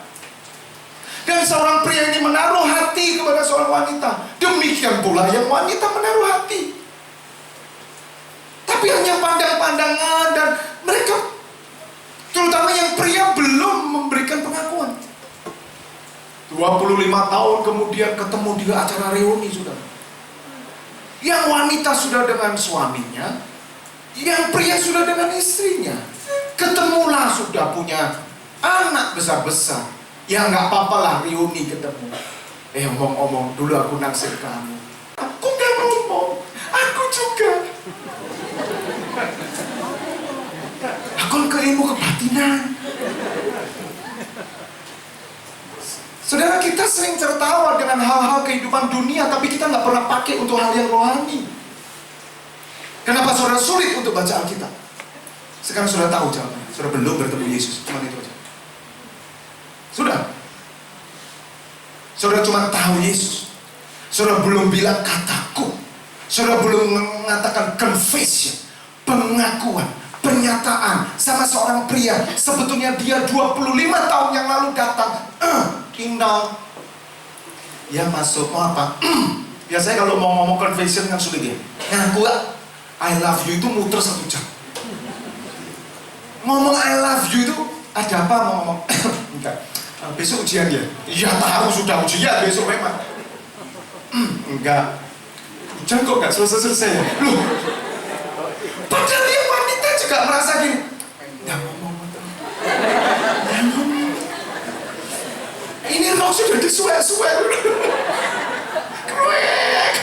A: Dan seorang pria ini menaruh hati kepada seorang wanita. Demikian pula yang wanita menaruh hati. Tapi hanya pandang-pandangan, dan mereka, terutama yang pria, belum memberikan pengakuan. 25 tahun kemudian ketemu di acara reuni saudara. Yang wanita sudah dengan suaminya, yang pria sudah dengan istrinya. Ketemulah sudah punya anak besar-besar. Ya nggak apa-apa lah reuni ketemu. Omong-omong, dulu aku naksir kamu. Aku nggak ngomong, aku juga. Aku ke ilmu kebatinan. Saudara, kita sering tertawa dengan hal-hal kehidupan dunia, tapi kita nggak pernah pakai untuk hal yang rohani. Kenapa saudara sulit untuk baca Alkitab? Sekarang sudah tahu jawabannya. Sudah belum bertemu Yesus, cuma itu aja. Sudah. Saudara cuma tahu Yesus. Saudara belum bilang kataku. Saudara belum mengatakan confession, pengakuan, pernyataan sama seorang pria. Sebetulnya dia 25 tahun yang lalu datang. Kingdom. Ya masuk, mau apa? Biasanya kalau mau ngomong confession kan sulit ya. Ngaku I love you itu muter 1 jam. Ngomong I love you itu ada apa mau ngomong? Enggak. Besok ujian ya? Iya tahu sudah ujian besok memang. Enggak. hujan kok nggak selesai-selesai ya? Loh, padahal dia wanita juga merasa gini, nggak ngomong. Ini rok sudah disuek-suek. Kruek.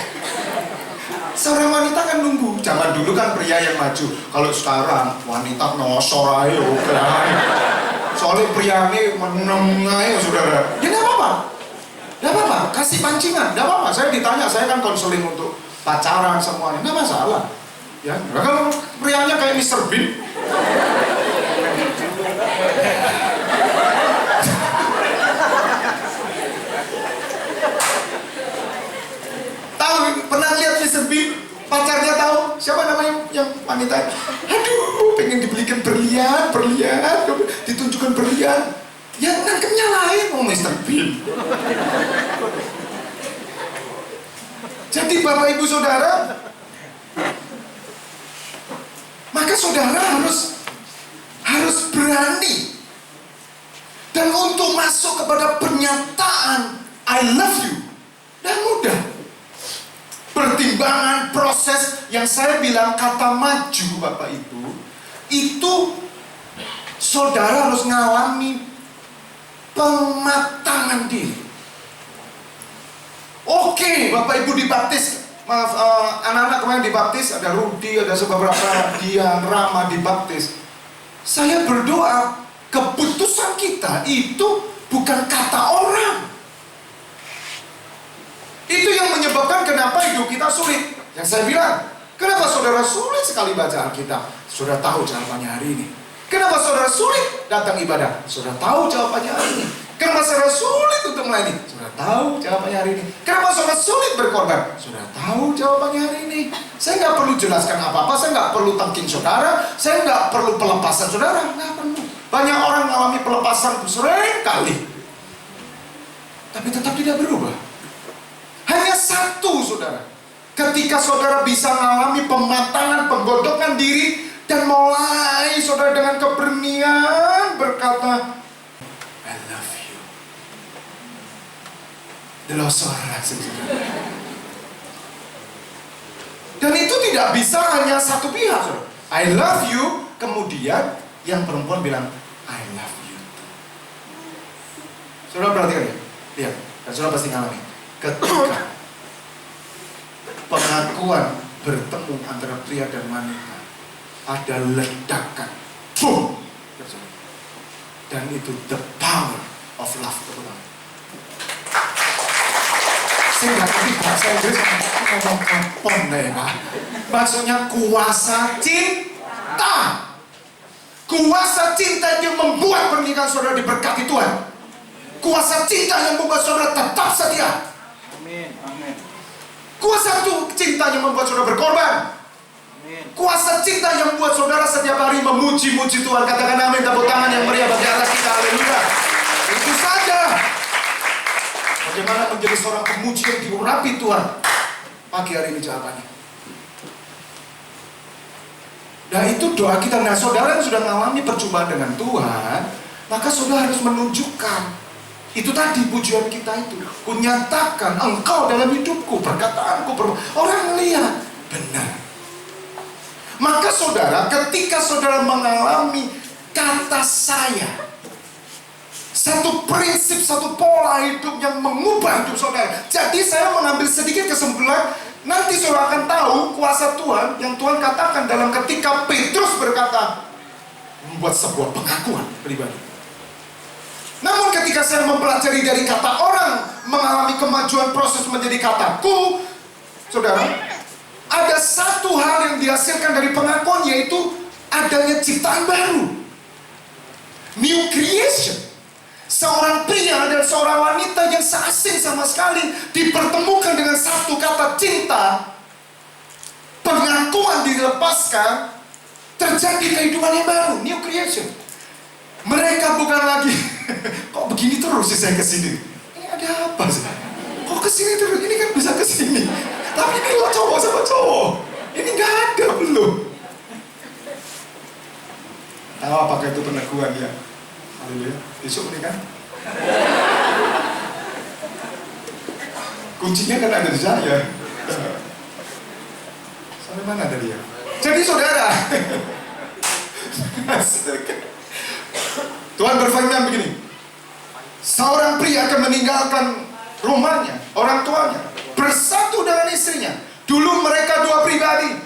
A: Seorang wanita kan nunggu. Zaman dulu kan pria yang maju. Kalau sekarang wanita nosor aja, oke. Soalnya pria ini meneng aja, saudara. Ya nggak apa-apa. Nggak apa-apa, kasih pancingan. Nggak apa-apa, saya ditanya, saya kan konseling untuk pacaran semuanya. Nggak masalah. Ya, kalau prianya kayak Mr. Bean. Tahu, pernah lihat Mr. Bean? Pacarnya tahu siapa namanya yang wanita? Aduh, pengen dibelikan berlian, ditunjukkan berlian. Yang nangkepnya lain, Mr. Bean. Jadi Bapak Ibu Saudara, maka saudara harus berani. Dan untuk masuk kepada pernyataan I love you, dan mudah. Pertimbangan proses yang saya bilang kata maju Bapak Ibu, itu saudara harus ngalami pematangan diri. Oke, Bapak Ibu dibaptis. Maaf, anak-anak kemarin dibaptis, ada Rudi, ada beberapa Dian, Rama dibaptis. Saya berdoa, keputusan kita itu bukan kata orang. Itu yang menyebabkan kenapa hidup kita sulit. Yang saya bilang, kenapa saudara sulit sekali baca Alkitab? Sudah tahu jawabannya hari ini. Kenapa saudara sulit datang ibadah? Sudah tahu jawabannya hari ini. Kenapa saudara sulit untuk melayani? Sudah tahu jawabannya hari ini. Kenapa saudara sulit berkorban? Sudah tahu jawabannya hari ini. Saya nggak perlu jelaskan apa-apa, saya nggak perlu tangking saudara, saya nggak perlu pelepasan saudara, nggak perlu. Banyak orang mengalami pelepasan sering kali, tapi tetap tidak berubah. Hanya satu saudara, ketika saudara bisa mengalami pematangan, penggodokan diri, dan mulai saudara dengan keberanian berkata, I love you. Adalah suara saudara. Dan itu tidak bisa hanya satu pihak, saudara. I love you, kemudian yang perempuan bilang, I love you too. Saudara perhatikan ya, lihat, dan saudara pasti ngalami. Ketika pengakuan bertemu antara pria dan wanita, ada ledakan, boom, dan itu the power of love. Saya nggak ngerti bahasa Inggris, ngomong kampung deh Pak. Maksudnya kuasa cinta. Kuasa cinta yang membuat pernikahan saudara diberkati Tuhan. Kuasa cinta yang membuat saudara tetap setia. Amin. Kuasa cinta yang membuat saudara berkorban. Amin. Kuasa cinta yang membuat saudara setiap hari memuji-muji Tuhan. Katakan amin, tepuk tangan yang meriah bagi Allah kita. Haleluya. Itu saja. Bagaimana menjadi seorang pemuji yang diurapi Tuhan? Pagi hari ini jawabannya. Nah itu doa kita. Nah saudara yang sudah mengalami perjumpaan dengan Tuhan, maka saudara harus menunjukkan. Itu tadi pujian kita itu. Kunyatakan engkau dalam hidupku, perkataanku, orang melihat benar. Maka saudara, ketika saudara mengalami kata saya, satu prinsip, satu pola hidup yang mengubah hidup saudara. Jadi saya mengambil sedikit kesimpulan. Nanti saudara akan tahu kuasa Tuhan yang Tuhan katakan dalam ketika Petrus berkata, membuat sebuah pengakuan pribadi. Namun ketika saya mempelajari dari kata orang mengalami kemajuan proses menjadi kataku, saudara, ada satu hal yang dihasilkan dari pengakuan, yaitu adanya ciptaan baru, new creation. Seorang pria dan seorang wanita yang seasing sama sekali dipertemukan dengan satu kata cinta, pengakuan dilepaskan, terjadi kehidupan yang baru, new creation. Mereka bukan lagi kok begini terus sih saya kesini. Ini ada apa sih? Kok kesini terus? Ini kan bisa kesini. Tapi ini lo cowok sama cowok. Ini nggak ada belum. Tahu apakah itu pengakuan ya? Haleluya. Besok ini kan. Kuncinya kan ada di saya. Sampai mana tadi ya? Jadi saudara, Tuhan berfirman begini, seorang pria akan meninggalkan rumahnya, orang tuanya, bersatu dengan istrinya. Dulu mereka dua pribadi.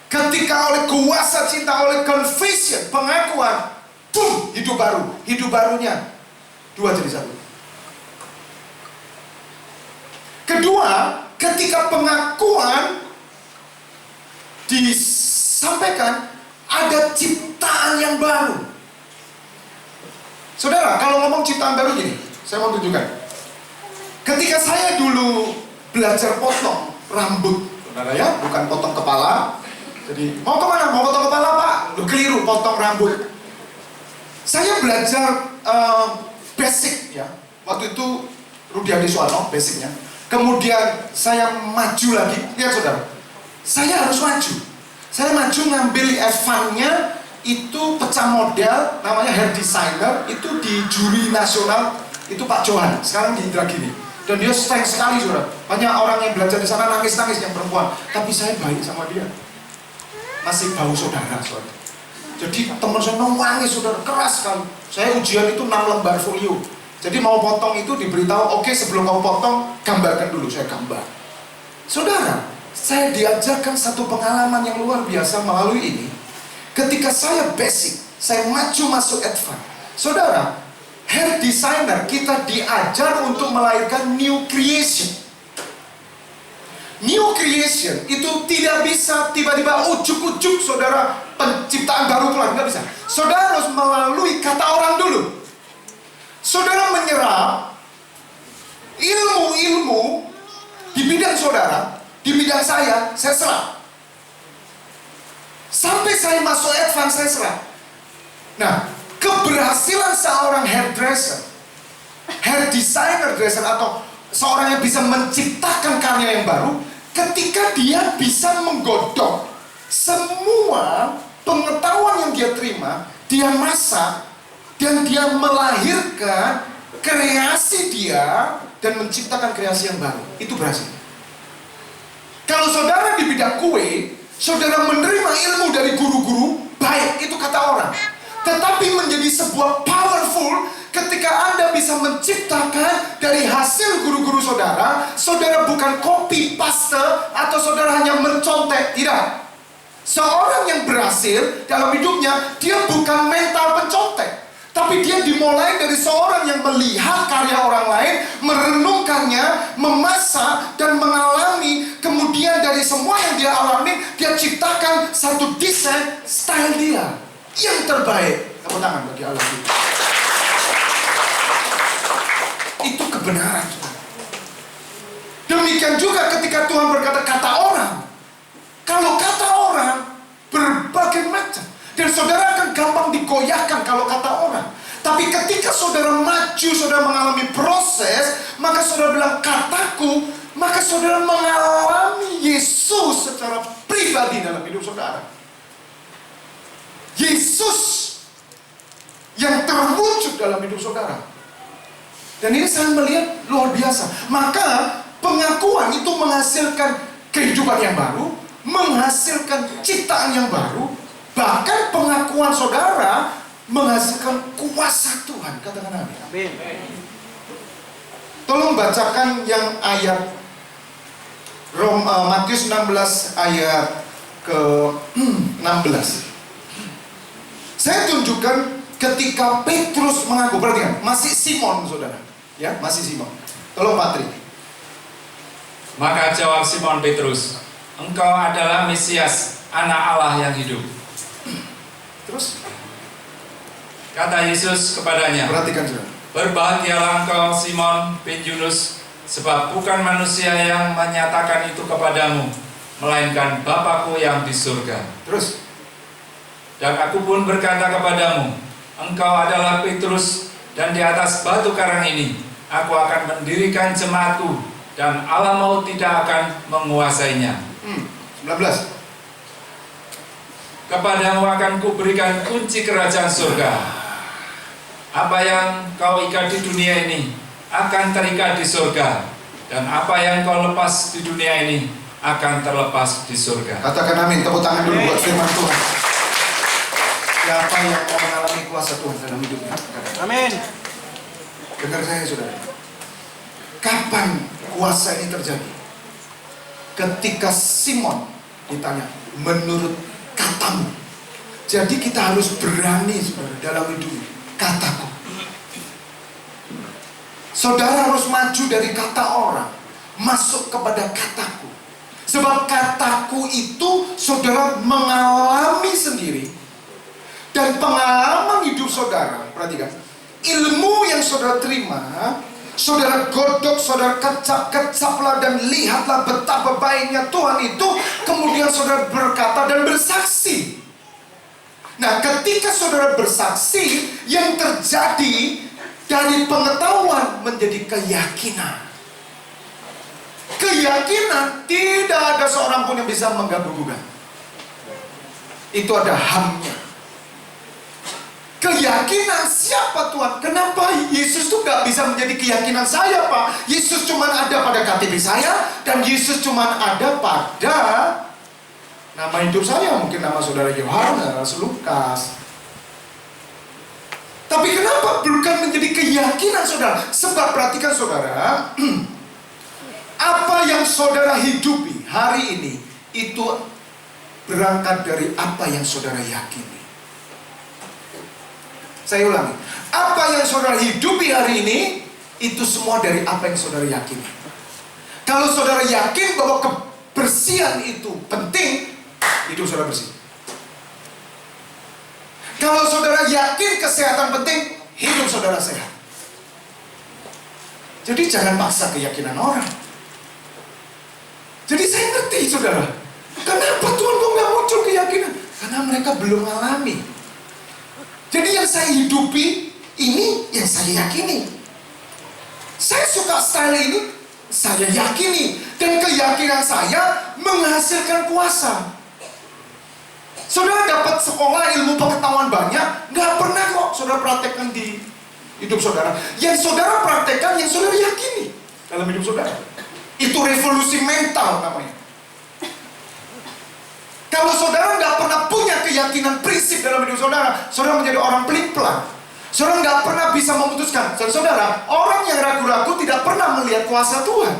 A: Ketika oleh kuasa cinta, oleh confession, pengakuan, boom, hidup baru. Hidup barunya dua jadi satu. Kedua, ketika pengakuan disampaikan, ada ciptaan yang baru. Saudara, kalau ngomong ciptaan baru gini, saya mau tunjukkan. Ketika saya dulu belajar potong rambut, saudara ya, bukan potong kepala. Jadi, mau kemana? Mau potong kepala, Pak? Lu keliru, potong rambut. Saya belajar basic ya. Waktu itu Rudi Adiswano, basicnya. Kemudian saya maju lagi, lihat saudara. Saya harus maju. Saya maju ngambil F1-nya, itu pecah model, namanya hair designer, itu di juri nasional, itu Pak Johan, sekarang di Indragiri. Dan dia strength sekali saudara. Banyak orang yang belajar di sana nangis-nangis yang perempuan. Tapi saya baik sama dia. Masih bau saudara. Jadi teman saya nangis saudara, keras sekali. Saya ujian itu 6 lembar folio. Jadi mau potong itu diberitahu, oke, sebelum kamu potong, gambarkan dulu, saya gambar. Saudara, saya diajarkan satu pengalaman yang luar biasa melalui ini. Ketika saya basic, saya maju masuk advance. Saudara, hair designer kita diajar untuk melahirkan new creation. New creation itu tidak bisa tiba-tiba ujuk-ujuk saudara penciptaan baru keluar, nggak bisa. Saudara harus melalui kata orang dulu. Saudara menyerap ilmu-ilmu di bidang saudara, di bidang saya serap. Sampai saya masuk advance, saya serap. Nah, keberhasilan seorang hairdresser, hair designer dresser, atau seorang yang bisa menciptakan karya yang baru, ketika dia bisa menggodok semua pengetahuan yang dia terima, dia masak, dan dia melahirkan kreasi dia dan menciptakan kreasi yang baru. Itu berhasil. Kalau saudara di bidang kue, saudara menerima ilmu dari guru-guru, baik, itu kata orang. Tetapi menjadi sebuah powerful ketika Anda bisa menciptakan dari hasil guru-guru saudara. Saudara bukan copy paste atau saudara hanya mencontek, tidak. Seorang yang berhasil dalam hidupnya, dia bukan mental pencontek, tapi dia dimulai dari seorang yang melihat karya orang lain, merenungkannya, memasak, dan mengalami. Kemudian dari semua yang dia alami, dia ciptakan satu desain style dia yang terbaik. Tepuk tangan bagi Allah. Itu kebenaran. Demikian juga ketika Tuhan berkata kata orang. Kalau kata orang berbagai macam, dan saudara akan gampang digoyahkan kalau kata orang. Tapi ketika saudara maju, saudara mengalami proses, maka saudara bilang kataku, maka saudara mengalami Yesus secara pribadi dalam hidup saudara. Yesus yang terwujud dalam hidup saudara. Dan ini saya melihat luar biasa. Maka pengakuan itu menghasilkan kehidupan yang baru, menghasilkan ciptaan yang baru. Bahkan pengakuan saudara menghasilkan kuasa Tuhan. Katakan amin. Tolong bacakan yang ayat Matius 16 ayat ke-16. Saya tunjukkan ketika Petrus mengaku. Perhatikan, masih Simon saudara. Ya, masih Simon. Tolong Patri.
B: Maka jawab Simon Petrus, engkau adalah Mesias, anak Allah yang hidup.
A: Terus
B: kata Yesus kepadanya,
A: perhatikan saudara.
B: berbahagialah engkau Simon bin Yunus, sebab bukan manusia yang menyatakan itu kepadamu, melainkan Bapa-Ku yang di surga.
A: Terus,
B: dan aku pun berkata kepadamu, engkau adalah Petrus, dan di atas batu karang ini aku akan mendirikan jemaatku, dan alam maut tidak akan menguasainya.
A: 19.
B: Kepadamu akan kuberikan kunci kerajaan surga. Apa yang kau ikat di dunia ini akan terikat di surga, dan apa yang kau lepas di dunia ini akan terlepas di surga.
A: Katakan amin, tepuk tangan dulu buat firman Tuhan. Siapa yang mau mengalami kuasa Tuhan dalam hidupnya?
C: Amin.
A: Dengar saya saudara. Kapan kuasa ini terjadi? Ketika Simon ditanya, menurut katamu. Jadi kita harus berani saudara dalam hidup. Kataku. Saudara harus maju dari kata orang, masuk kepada kataku. Sebab kataku itu saudara mengalami sendiri. Dan pengalaman hidup saudara, perhatikan, ilmu yang saudara terima, saudara godok, saudara kecap-kecaplah dan lihatlah betapa baiknya Tuhan itu. Kemudian saudara berkata dan bersaksi. Nah, ketika saudara bersaksi, yang terjadi dari pengetahuan menjadi keyakinan. Keyakinan tidak ada seorang pun yang bisa mengganggu-gugat. Itu ada hamnya. Keyakinan siapa Tuhan? Kenapa Yesus itu gak bisa menjadi keyakinan saya, Pak? Yesus cuma ada pada KTP saya, dan Yesus cuma ada pada nama hidup saya. Mungkin nama saudara Yohanes, Lukas. Tapi kenapa bukan menjadi keyakinan saudara? Sebab perhatikan saudara, apa yang saudara hidupi hari ini, itu berangkat dari apa yang saudara yakini. Saya ulangi, apa yang saudara hidupi hari ini, itu semua dari apa yang saudara yakini. Kalau saudara yakin bahwa kebersihan itu penting, hidup saudara bersih. Kalau saudara yakin kesehatan penting, hidup saudara sehat. Jadi jangan paksa keyakinan orang. Jadi saya ngerti saudara, kenapa Tuhan kok gak muncul keyakinan? Karena mereka belum alami. Jadi yang saya hidupi, ini yang saya yakini. Saya suka style ini, saya yakini. Dan keyakinan saya menghasilkan kuasa. Saudara dapat sekolah ilmu pengetahuan banyak, gak pernah kok saudara praktekkan di hidup saudara. Yang saudara praktekkan, yang saudara yakini dalam hidup saudara. Itu revolusi mental namanya. Kalau saudara nggak pernah punya keyakinan prinsip dalam hidup saudara, saudara menjadi orang pelin-pelan. Saudara nggak pernah bisa memutuskan. Dan saudara, orang yang ragu-ragu tidak pernah melihat kuasa Tuhan.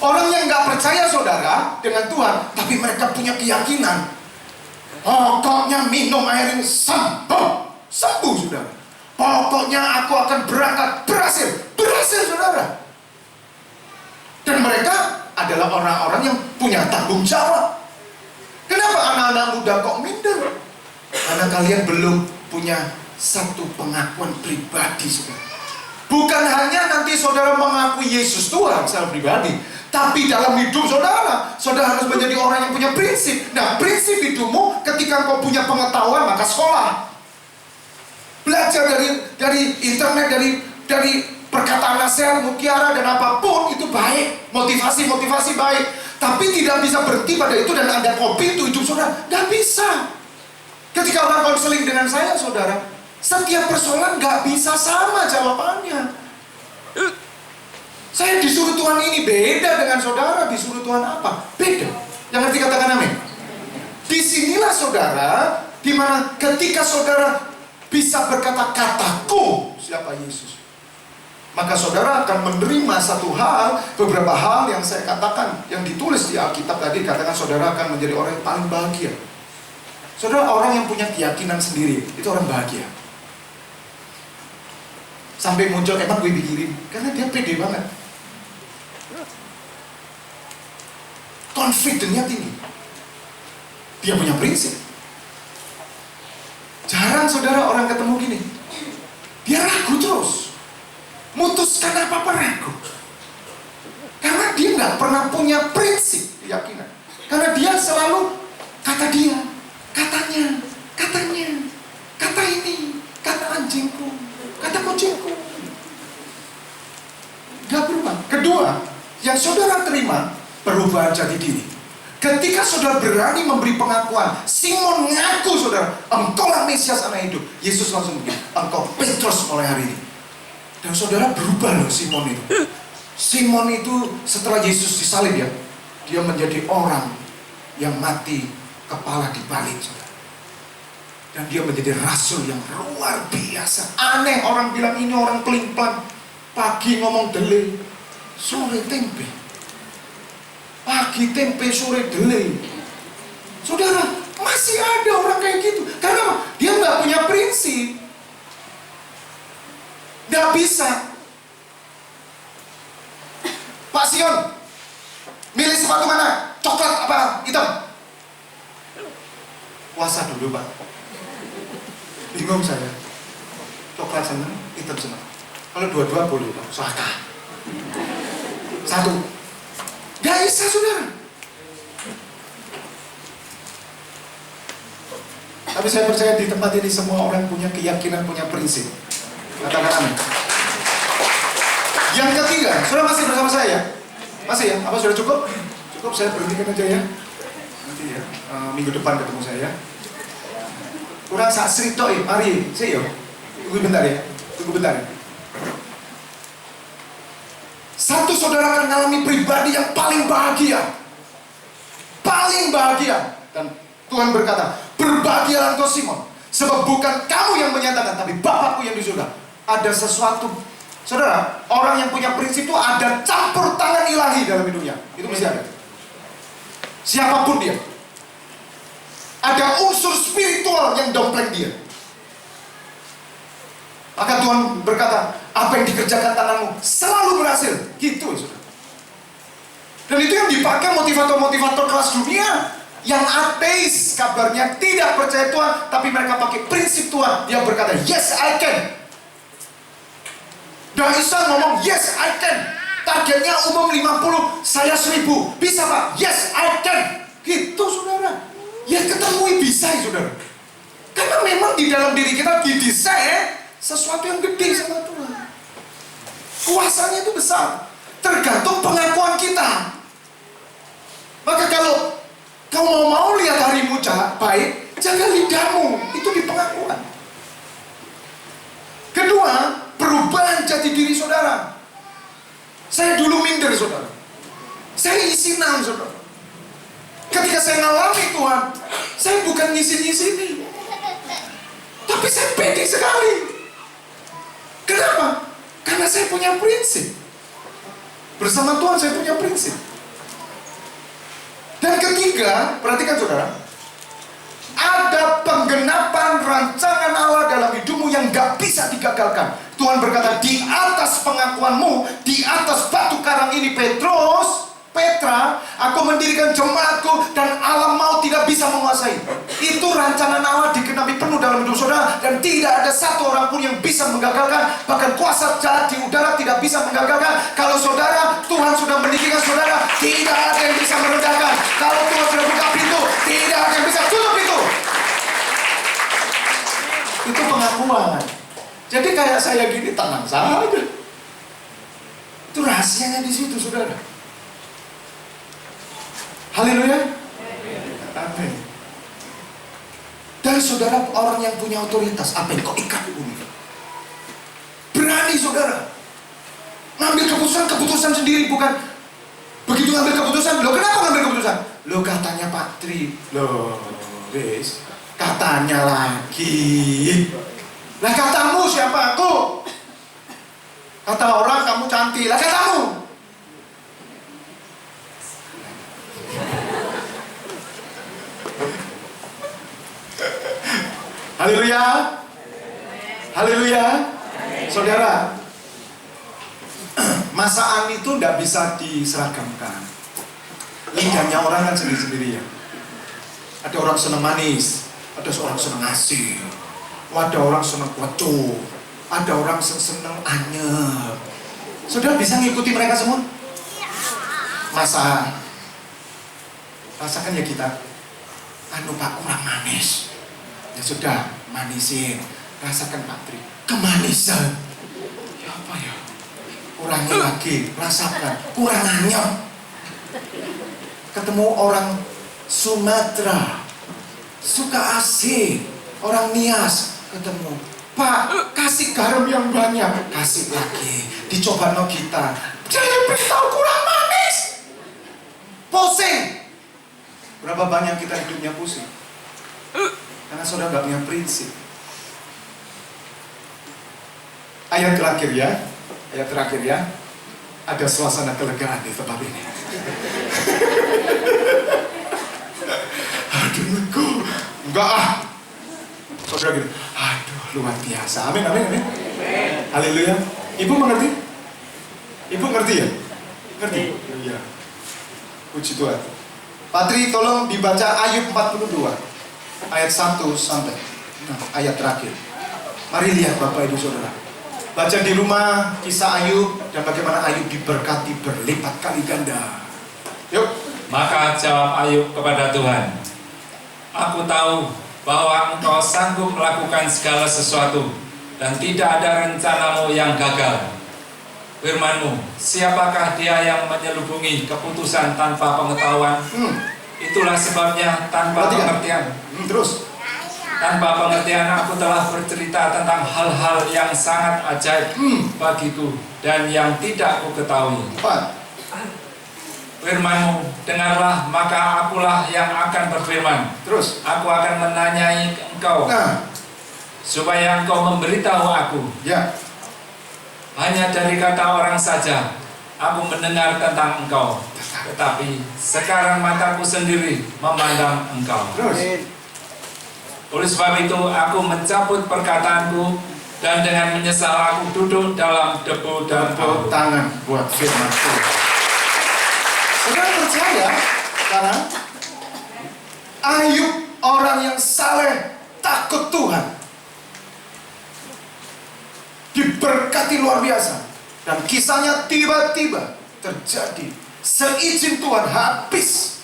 A: Orang yang nggak percaya saudara dengan Tuhan, tapi mereka punya keyakinan. Pokoknya minum air ini sembuh, sembuh saudara. Pokoknya aku akan berangkat, berhasil saudara. Dan mereka adalah orang-orang yang punya tanggung jawab. Kenapa anak-anak muda kok minder? Karena kalian belum punya satu pengakuan pribadi saudara. Bukan hanya nanti saudara mengakui Yesus Tuhan secara pribadi, tapi dalam hidup saudara, saudara harus menjadi orang yang punya prinsip. Nah, prinsip hidupmu ketika kau punya pengetahuan, maka sekolah. Belajar dari internet, dari perkataan nasihat, mutiara dan apapun itu baik. Motivasi baik. Tapi tidak bisa berhenti pada itu dan ada kopi itu hidup saudara. Gak bisa. Ketika orang konseling dengan saya saudara, setiap persoalan gak bisa sama jawabannya. Saya disuruh Tuhan ini beda dengan saudara disuruh Tuhan apa? Beda. Yang ngerti katakan amin. Disinilah saudara, dimana ketika saudara bisa berkata kataku, siapa Yesus, maka saudara akan menerima satu hal, beberapa hal yang saya katakan, yang ditulis di Alkitab tadi, katakan saudara akan menjadi orang yang paling bahagia. Saudara, orang yang punya keyakinan sendiri, itu orang bahagia. Sampai muncul, emang gue pikirin, karena dia pede banget. Confidence-nya tinggi. Dia punya prinsip. Jarang saudara orang ketemu gini. Dia ragu terus. Mutuskan apa-apa ragu. Karena dia nggak pernah punya prinsip keyakinan. Karena dia selalu kata dia, katanya, kata ini, kata anjingku, kata kucingku. Gak berubah. Kedua, yang saudara terima perubahan jati diri. Ketika saudara berani memberi pengakuan, Simon ngaku saudara, engkaulah Mesias anak hidup. Yesus langsung begini, engkau Petrus mulai hari ini. Dan saudara berubah loh Simon itu. Simon itu setelah Yesus disalib ya, dia menjadi orang yang mati kepala dibalik, saudara. Dan dia menjadi rasul yang luar biasa. Aneh, orang bilang ini orang pelin-pelan. Pagi ngomong dele, sore tempe. Pagi tempe, sore dele. Saudara, masih ada orang kayak gitu. Karena dia nggak punya prinsip. Nggak bisa. Pak Sion, milih sepatu mana? Coklat apa hitam? Puasa dulu, Pak. Bingung saya. Coklat senang, hitam senang. Kalau dua-dua boleh, Pak. Silakan. Satu. Gak bisa, saudara. Tapi saya percaya di tempat ini semua orang punya keyakinan, punya prinsip. Katakan amin. Yang ketiga, saudara masih bersama saya? Masih ya? Apa sudah cukup? Cukup, saya berhentikan aja ya. Nanti ya, minggu depan ketemu saya. Kurang sak cerita mari, saya yo. Tunggu bentar ya. Tunggu bentar ya. Satu saudara akan mengalami pribadi yang paling bahagia. Paling bahagia. Dan Tuhan berkata, berbahagialah engkau Simon, sebab bukan kamu yang menyatakan, tapi Bapakku yang di surga. Ada sesuatu, saudara, orang yang punya prinsip itu ada campur tangan ilahi dalam hidupnya. Itu mesti ada. Siapapun dia. Ada unsur spiritual yang dompleng dia. Maka Tuhan berkata, apa yang dikerjakan tanganmu selalu berhasil. Gitu, saudara. Dan itu yang dipakai motivator-motivator kelas dunia. Yang ateis kabarnya tidak percaya Tuhan, tapi mereka pakai prinsip Tuhan. Dia berkata, yes I can. Dan Isa ngomong, yes I can. Targetnya umum 50, saya 1000. Bisa Pak? Yes I can. Gitu, saudara. Ya ketemu bisa, saudara. Karena memang di dalam diri kita didesain sesuatu yang gede sama Tuhan. Kuasanya itu besar. Tergantung pengakuan kita. Maka kalau kau mau lihat harimu baik, jaga lidahmu. Itu di pengakuan. Kedua, perubahan jati diri saudara. Saya dulu minder, saudara. Saya isinam, saudara. Ketika saya ngalami Tuhan, saya bukan ngisin-ngisini, tapi saya pede sekali. Kenapa? Karena saya punya prinsip. Bersama Tuhan saya punya prinsip. Dan ketiga, perhatikan saudara, ada penggenapan rancangan Allah dalam hidupmu yang gak bisa digagalkan. Tuhan berkata, di atas pengakuanmu, di atas batu karang ini Petra, aku mendirikan jemaatku dan alam maut tidak bisa menguasai. Itu rancangan Allah digenapi penuh dalam hidup saudara, dan tidak ada satu orang pun yang bisa menggagalkan. Bahkan kuasa jahat di udara tidak bisa menggagalkan. Kalau saudara, Tuhan sudah meninggikan saudara, tidak ada yang bisa merendahkan. Kalau Tuhan sudah buka pintu, tidak ada yang bisa tutup pintu. Itu pengakuan. Jadi kayak saya gini, tenang saja. Itu rahasianya di situ, saudara. Haleluya. Amin. Dan saudara orang yang punya otoritas, apa yang kau ikat bumi? Berani saudara ngambil keputusan sendiri, bukan begitu ngambil keputusan. Lo kenapa ngambil keputusan? Lo katanya Pak Tri. Lo wis katanya lagi. Lah katamu siapa? Aku. Kata orang kamu cantik. Lah katamu. Haleluya. Haleluya. Saudara, masakan itu tidak bisa diseragamkan. Lidahnya orang kan sendiri-sendiri ya. Ada orang senang manis, ada orang senang asin, ada orang senang kuacu, ada orang senang anyep. Saudara bisa ngikuti mereka semua? Masakan ya kita, Pak kurang manis. Ya sudah, manisin. Rasakan Pak Tri, kemanisan. Ya apa ya? Kurangi lagi, rasakan. Kurang anyep. Ketemu orang Sumatera, suka asin. Orang Nias, ketemu. Pak, kasih garam yang banyak. Kasih lagi. Dicoba no kita. Jangan beritahu kurang manis. pusing. Berapa banyak kita hidupnya pusing? Karena saudara gak punya prinsip. Ayat terakhir ya. Ada suasana kelegaan di tempat ini. Aduh, enggak ah. Saudara gitu, aduh luar biasa. Amin. Haleluya. Ibu mengerti? Ibu ngerti ya? Ngerti? Iya. Puji Tuhan. Patri tolong dibaca Ayub 42. Ayat 1 sampai ayat terakhir. Mari lihat Bapak Ibu Saudara. Baca di rumah kisah Ayub dan bagaimana Ayub diberkati berlipat kali ganda. Yuk.
B: Maka jawab Ayub kepada Tuhan, aku tahu bahwa Engkau sanggup melakukan segala sesuatu dan tidak ada rencanamu yang gagal. Firman-Mu, siapakah dia yang menyelubungi keputusan tanpa pengetahuan? Itulah sebabnya tanpa pengertian.
A: Terus.
B: Tanpa pengertian aku telah bercerita tentang hal-hal yang sangat ajaib bagiku dan yang tidak ku ketahui. Firman-Mu, dengarlah, maka akulah yang akan berfirman.
A: Terus.
B: Aku akan menanyai Engkau, supaya Engkau memberitahu aku.
A: Ya.
B: Hanya dari kata orang saja aku mendengar tentang Engkau, tetapi sekarang mataku sendiri memandang Engkau.
A: Terus.
B: Oleh sebab itu aku mencabut perkataanku dan dengan menyesal aku duduk dalam debu dan
A: Tepuk tangan buat firman Tuhan. Saudara percaya karena Ayub orang yang saleh, takut Tuhan, diberkati luar biasa, dan kisahnya tiba-tiba terjadi seizin Tuhan habis.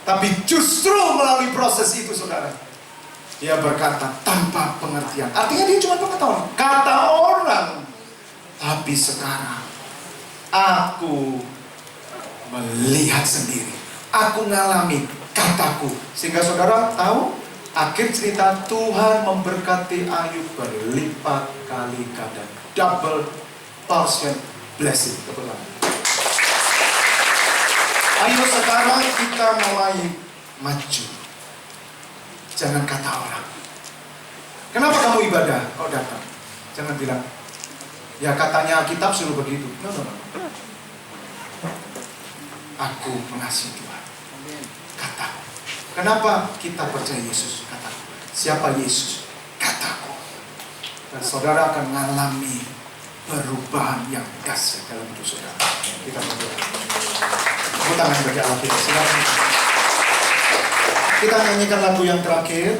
A: Tapi justru melalui proses itu saudara, dia berkata tanpa pengertian. Artinya dia cuma pengetahuan. Kata orang. Tapi sekarang aku melihat sendiri. Aku ngalami kataku. Sehingga saudara tahu akhir cerita Tuhan memberkati Ayub berlipat kali ganda. Double portion blessing. Ayo sekarang kita mulai maju. Jangan kata orang. Kenapa kamu ibadah? Kau datang. Jangan bilang, ya katanya Alkitab suruh begitu. No. Aku mengasihi Tuhan. Kataku. Kenapa kita percaya Yesus? Kataku. Siapa Yesus? Kataku. Dan saudara akan mengalami perubahan yang dahsyat dalam hidup saudara. Kita berdoa. Tepuk tangan bagi Allah kita. Silakan. Kita nyanyikan lagu yang terakhir.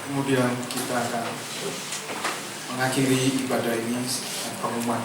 A: Kemudian kita akan mengakhiri ibadah ini dan pengumuman